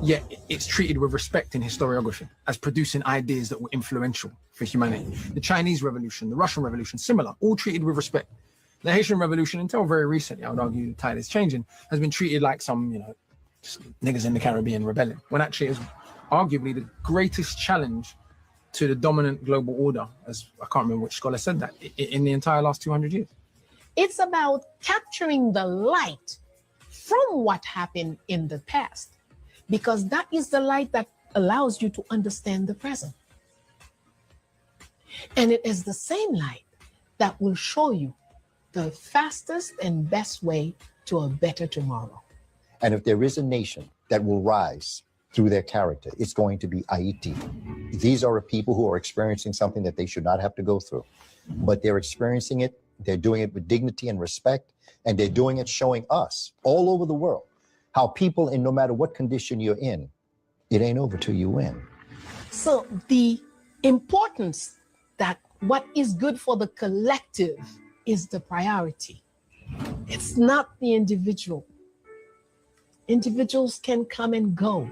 yet it's treated with respect in historiography as producing ideas that were influential for humanity. The Chinese Revolution, the Russian Revolution, similar, all treated with respect. The Haitian Revolution, until very recently, I would argue the tide is changing, has been treated like some, just niggas in the Caribbean rebelling, when actually it was arguably the greatest challenge to the dominant global order, as I can't remember which scholar said that, in the entire last 200 years. It's about capturing the light from what happened in the past, because that is the light that allows you to understand the present. And it is the same light that will show you the fastest and best way to a better tomorrow. And if there is a nation that will rise through their character, it's going to be Haiti. These are people who are experiencing something that they should not have to go through, but they're experiencing it. They're doing it with dignity and respect, and they're doing it showing us all over the world how people, in no matter what condition you're in, it ain't over till you win. So the importance that what is good for the collective is the priority. It's not the individual. Individuals can come and go,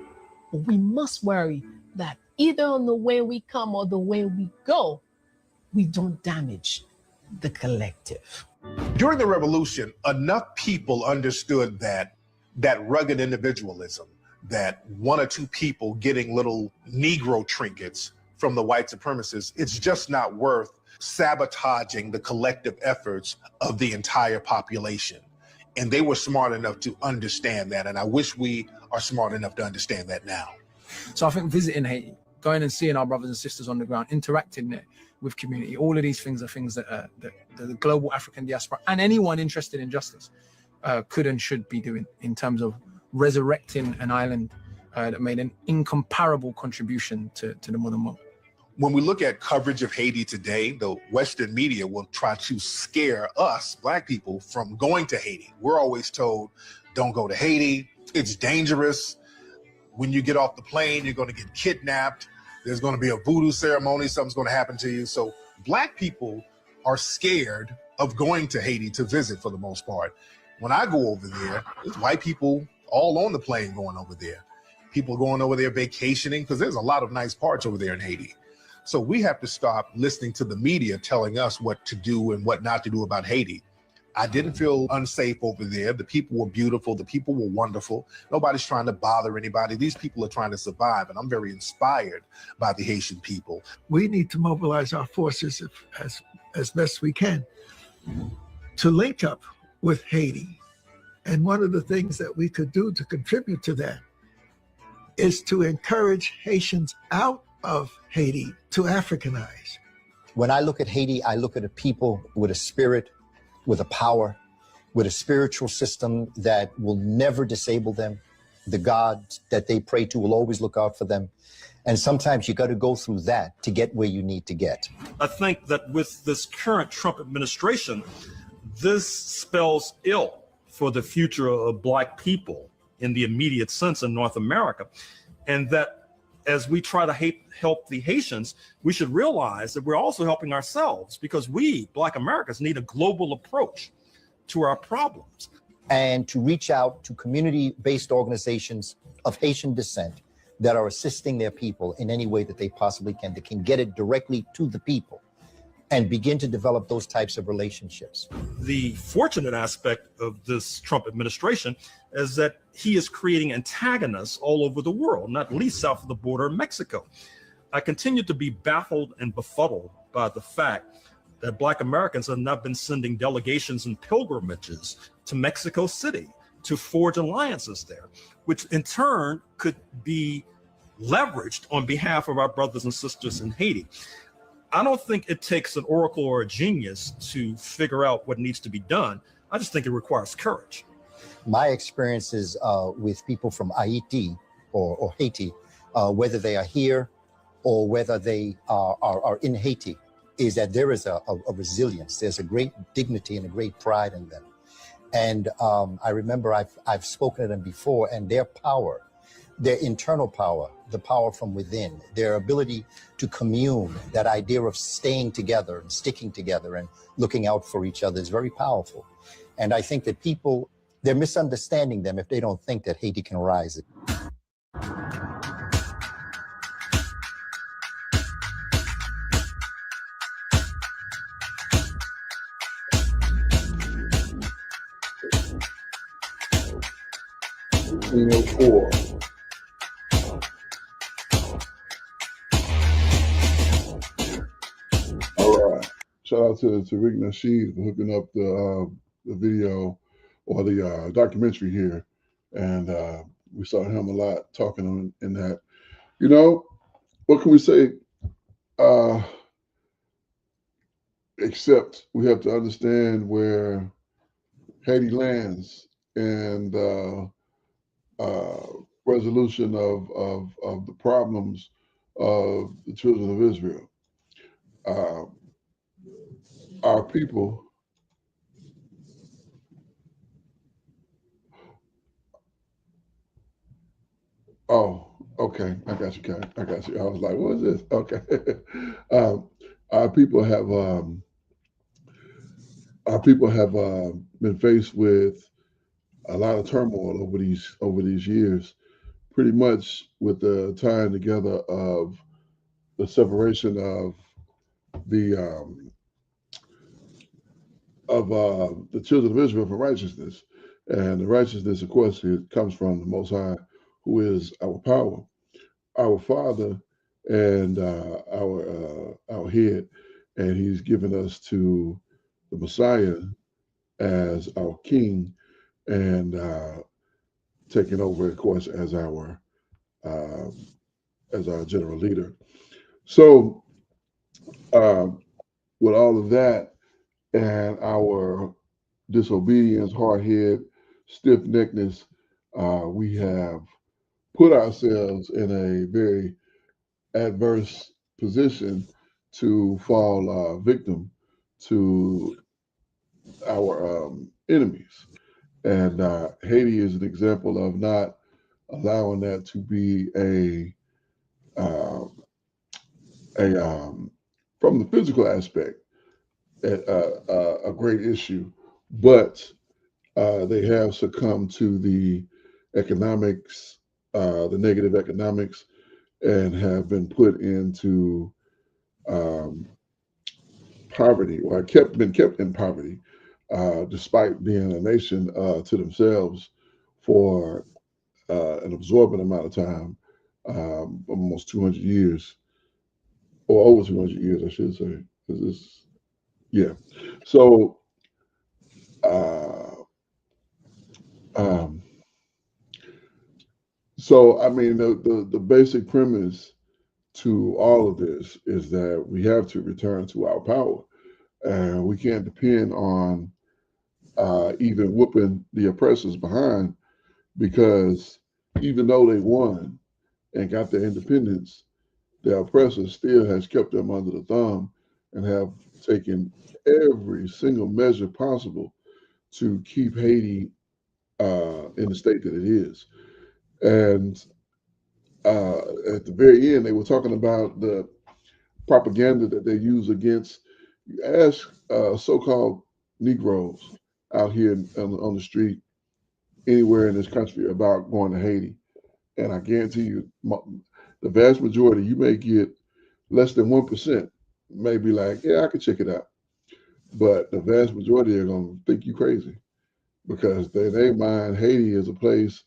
but we must worry that either on the way we come or the way we go, we don't damage the collective. During the revolution, enough people understood that rugged individualism, that one or two people getting little Negro trinkets from the white supremacists, it's just not worth sabotaging the collective efforts of the entire population. And they were smart enough to understand that. And I wish we are smart enough to understand that now. So I think visiting Haiti, going and seeing our brothers and sisters on the ground, interacting there with community, all of these things are things that the global African diaspora and anyone interested in justice could and should be doing in terms of resurrecting an island that made an incomparable contribution to the modern world. When we look at coverage of Haiti today, the Western media will try to scare us, Black people, from going to Haiti. We're always told, don't go to Haiti. It's dangerous. When you get off the plane, you're going to get kidnapped. There's going to be a voodoo ceremony. Something's going to happen to you. So Black people are scared of going to Haiti to visit for the most part. When I go over there, there's white people all on the plane going over there. People going over there vacationing, because there's a lot of nice parts over there in Haiti. So we have to stop listening to the media telling us what to do and what not to do about Haiti. I didn't feel unsafe over there. The people were beautiful. The people were wonderful. Nobody's trying to bother anybody. These people are trying to survive, and I'm very inspired by the Haitian people. We need to mobilize our forces as best we can to link up with Haiti. And one of the things that we could do to contribute to that is to encourage Haitians out of Haiti to Africanize. When I look at Haiti, I look at a people with a spirit, with a power, with a spiritual system that will never disable them. The God that they pray to will always look out for them. And sometimes you got to go through that to get where you need to get. I think that with this current Trump administration, this spells ill for the future of Black people in the immediate sense in North America. And that as we try to help the Haitians, we should realize that we're also helping ourselves, because we, Black Americans, need a global approach to our problems. And to reach out to community-based organizations of Haitian descent that are assisting their people in any way that they possibly can, that can get it directly to the people. and begin to develop those types of relationships. The fortunate aspect of this Trump administration is that he is creating antagonists all over the world, not least south of the border of Mexico. I continue to be baffled and befuddled by the fact that Black Americans have not been sending delegations and pilgrimages to Mexico City to forge alliances there, which in turn could be leveraged on behalf of our brothers and sisters in Haiti. I don't think it takes an oracle or a genius to figure out what needs to be done. I just think it requires courage. My experiences with people from Haiti or Haiti, whether they are here or whether they are in Haiti, is that there is a resilience. There's a great dignity and a great pride in them. And I remember I've spoken to them before, and their power, their internal power, the power from within, their ability to commune, that idea of staying together and sticking together and looking out for each other is very powerful. And I think that people, they're misunderstanding them if they don't think that Haiti can rise. All right. Shout out to Rick Nasheed for hooking up the video or the documentary here. And we saw him a lot talking in that. You know, what can we say? Except we have to understand where Haiti lands and resolution of the problems of the children of Israel. Our people okay, I got you, Kai. I got you. I was like, what is this? Okay. Our people have been faced with a lot of turmoil over these years, pretty much with the tying together of the separation of the children of Israel from righteousness. And the righteousness, of course, it comes from the Most High, who is our power, our Father, and our head. And He's given us to the Messiah as our King, and taking over, of course, as our general leader. So, with all of that and our disobedience, hard head, stiff-neckedness, we have put ourselves in a very adverse position to fall victim to our enemies. And Haiti is an example of not allowing that to be from the physical aspect, a great issue, but they have succumbed to the economics, the negative economics, and have been put into poverty, or been kept in poverty, despite being a nation to themselves for an absorbent amount of time, almost 200 years, or over 200 years, I should say. Yeah. So, I mean, the basic premise to all of this is that we have to return to our power, and we can't depend on even whooping the oppressors behind, because even though they won and got their independence, the oppressor still has kept them under the thumb and have taken every single measure possible to keep Haiti in the state that it is. And at the very end, they were talking about the propaganda that they use against, you ask so-called Negroes out here on the street anywhere in this country about going to Haiti, and I guarantee you the vast majority, you may get less than 1% may be like, yeah, I could check it out. But the vast majority are going to think you crazy because they mind Haiti is a place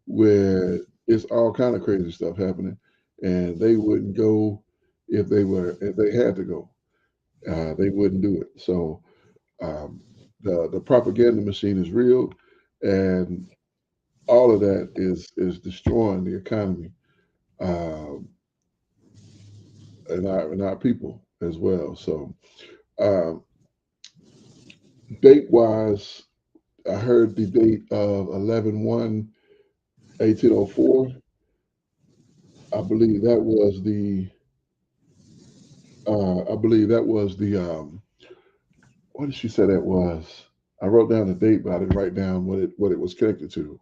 where it's all kind of crazy stuff happening, and they wouldn't go if they had to go. They wouldn't do it. So the propaganda machine is real, and all of that is destroying the economy and our people as well. So date wise, I heard the date of 11/1/1804. I believe that was the what did she say that was? I wrote down the date, but I didn't write down what it was connected to.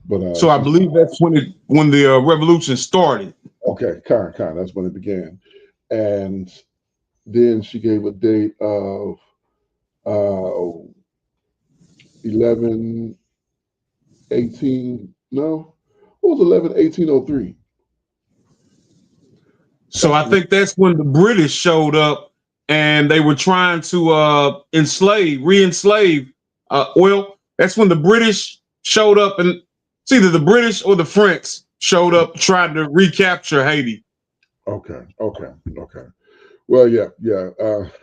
But So I believe that's when the revolution started. Okay, kind, that's when it began. And then she gave a date of 11/18. No, what was 11/1803? So I think that's when the British showed up and they were trying to re-enslave. Well, that's when the British showed up, and it's either the British or the French showed up trying to recapture Haiti. Okay. Well, yeah.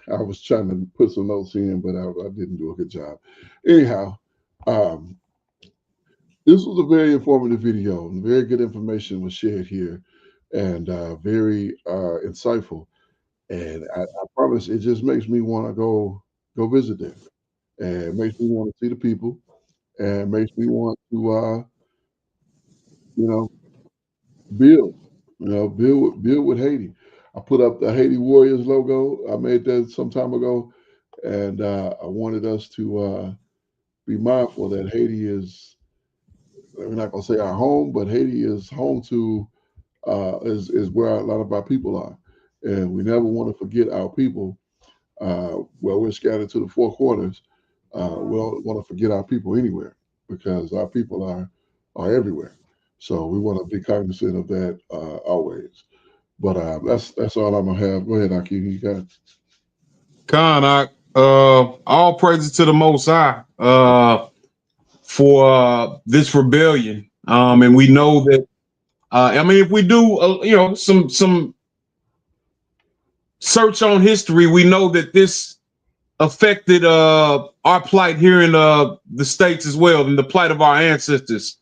I was trying to put some notes in, but I didn't do a good job. Anyhow, this was a very informative video. Very good information was shared here, and very insightful. And I promise, it just makes me want to go visit there, and it makes me want to see the people, and makes me want to build, build with Haiti. I put up the Haiti Warriors logo. I made that some time ago, and I wanted us to be mindful that Haiti is, we're not going to say our home, but Haiti is home to, is where a lot of our people are. And we never want to forget our people. Well, we're scattered to the four corners. We don't want to forget our people anywhere because our people are everywhere. So we want to be cognizant of that always. But that's all I'm gonna have. Go ahead, Aki. You got it. Khan, all praises to the Most High for this rebellion. And we know that. If we do, some search on history, we know that this affected our plight here in the States as well, and the plight of our ancestors.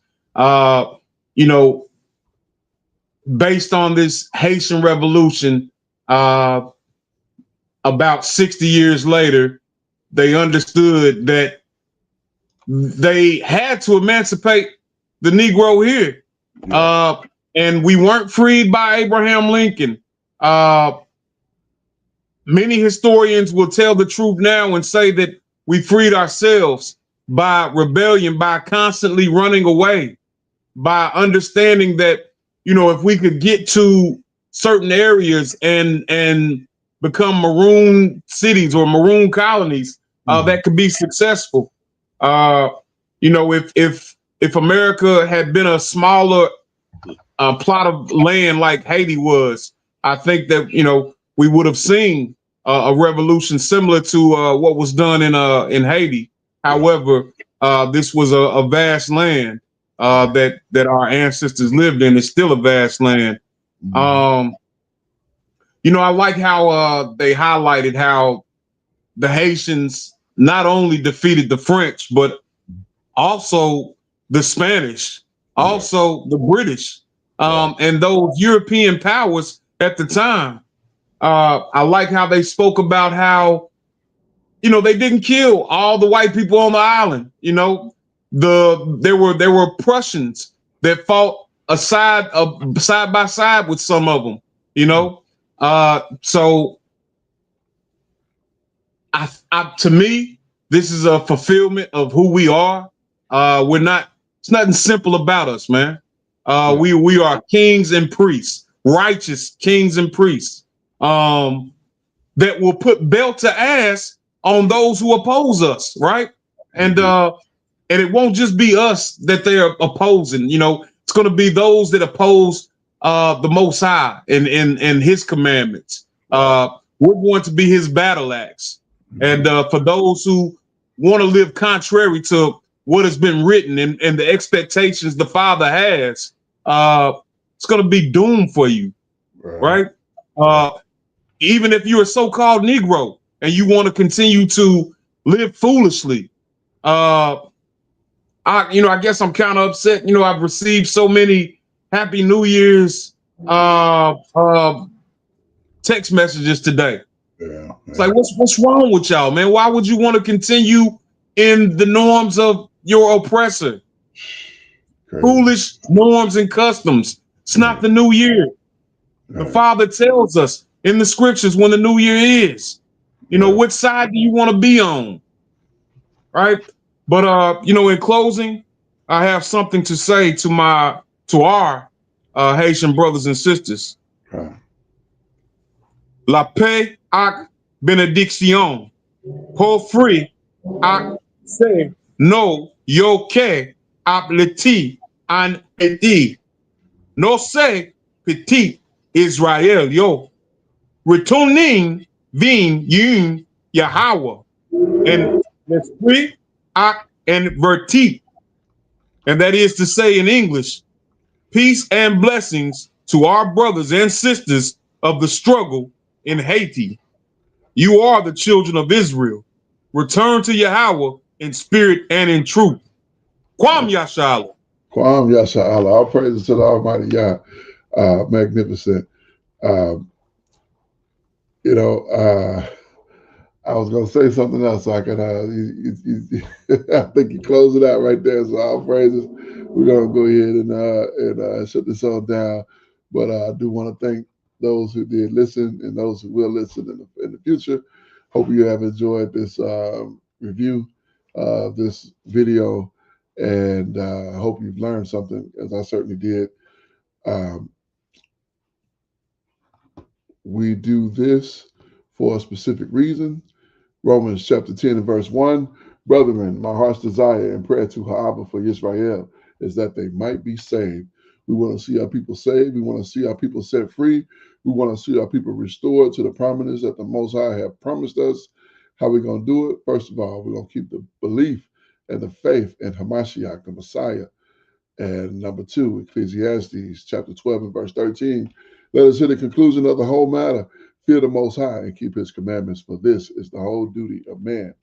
Based on this Haitian revolution, about 60 years later, they understood that they had to emancipate the Negro here. And we weren't freed by Abraham Lincoln. Many historians will tell the truth now and say that we freed ourselves by rebellion, by constantly running away, by understanding that, if we could get to certain areas and become maroon cities or maroon colonies, that could be successful. If America had been a smaller plot of land like Haiti was, I think that, we would have seen a revolution similar to what was done in Haiti. However, this was a vast land that our ancestors lived in. It's still a vast land. I like how they highlighted how the Haitians not only defeated the French, but also the Spanish, also the British, and those European powers at the time. I like how they spoke about how, they didn't kill all the white people on the island. There were Prussians that fought side by side with some of them. So to me, this is a fulfillment of who we are. It's nothing simple about us, man. We are kings and priests, righteous kings and priests, that will put belt to ass on those who oppose us, right? And it won't just be us that they're opposing. It's going to be those that oppose the Most High and His commandments. we're going to be his battle axe. And for those who want to live contrary to what has been written and the expectations the Father has, it's going to be doomed for you, right? Even if you're a so-called Negro and you want to continue to live foolishly, I guess I'm kind of upset. I've received so many Happy New Year's text messages today. It's like, what's wrong with y'all, man? Why would you want to continue in the norms of your oppressor? Foolish norms and customs. It's not the new year. The Father tells us in the scriptures when the new year is. Which side do you want to be on? Right? But in closing, I have something to say to our Haitian brothers and sisters. La paix ac benediction. Pour free ac se no yo que apleti an edi. No se petit Israel yo. Returning vin yun Yahweh. And l'esprit ac inverti. And that is to say in English, peace and blessings to our brothers and sisters of the struggle in Haiti. You are the children of Israel. Return to Yahweh in spirit and in truth. Kwam Yashala. Kwam Yashala. All praises to the Almighty Yah. Magnificent. I was going to say something else. So I can, I think you closed it out right there. So all praises. We're going to go ahead and shut this all down. But I do want to thank those who did listen and those who will listen in the future. Hope you have enjoyed this review of this video, and hope you've learned something, as I certainly did. We do this for a specific reason. Romans chapter 10 and verse 1. Brethren, my heart's desire and prayer to Ha'abba for Israel is that they might be saved. We want to see our people saved. We want to see our people set free. We want to see our people restored to the prominence that the Most High have promised us. How are we going to do it? First of all, we're going to keep the belief and the faith in Hamashiach, the Messiah. And number 2, Ecclesiastes chapter 12 and verse 13. Let us hear the conclusion of the whole matter. Fear the Most High and keep his commandments, for this is the whole duty of man.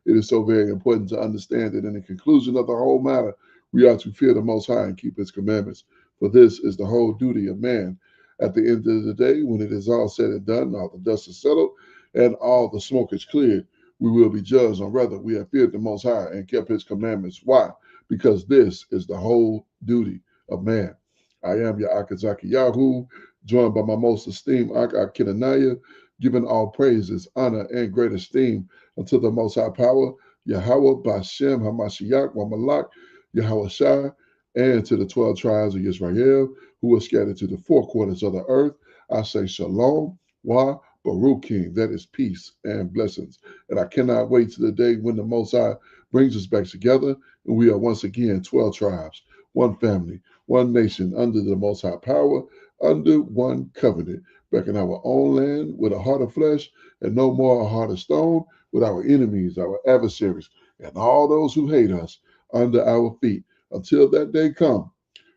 It is so very important to understand that in the conclusion of the whole matter, we are to fear the Most High and keep his commandments, for this is the whole duty of man. At the end of the day, when it is all said and done, all the dust is settled, and all the smoke is cleared, we will be judged on whether we have feared the Most High and kept his commandments. Why? Because this is the whole duty of man. I am your Akazaki Yahoo, joined by my most esteemed Akinanaya, giving all praises, honor, and great esteem unto the Most High Power, Yahweh, Bashem, Hamashiach, Wamalak, Yahweh Shai, and to the 12 tribes of Israel who are scattered to the 4 quarters of the earth. I say Shalom, Wa, Baruchim, that is peace and blessings. And I cannot wait to the day when the Most High brings us back together and we are once again 12 tribes, one family, one nation under the Most High Power, under one covenant, back in our own land with a heart of flesh and no more a heart of stone, with our enemies, our adversaries, and all those who hate us under our feet. Until that day come,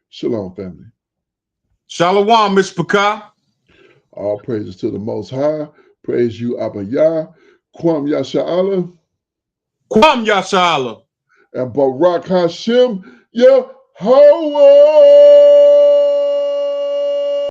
Shalom, family. Shalom, Mishpachah. All praises to the Most High. Praise you, Abba Yah. Kwam Yasha'Allah. Kwam Yasha'Allah. And Barak Hashem Yahweh.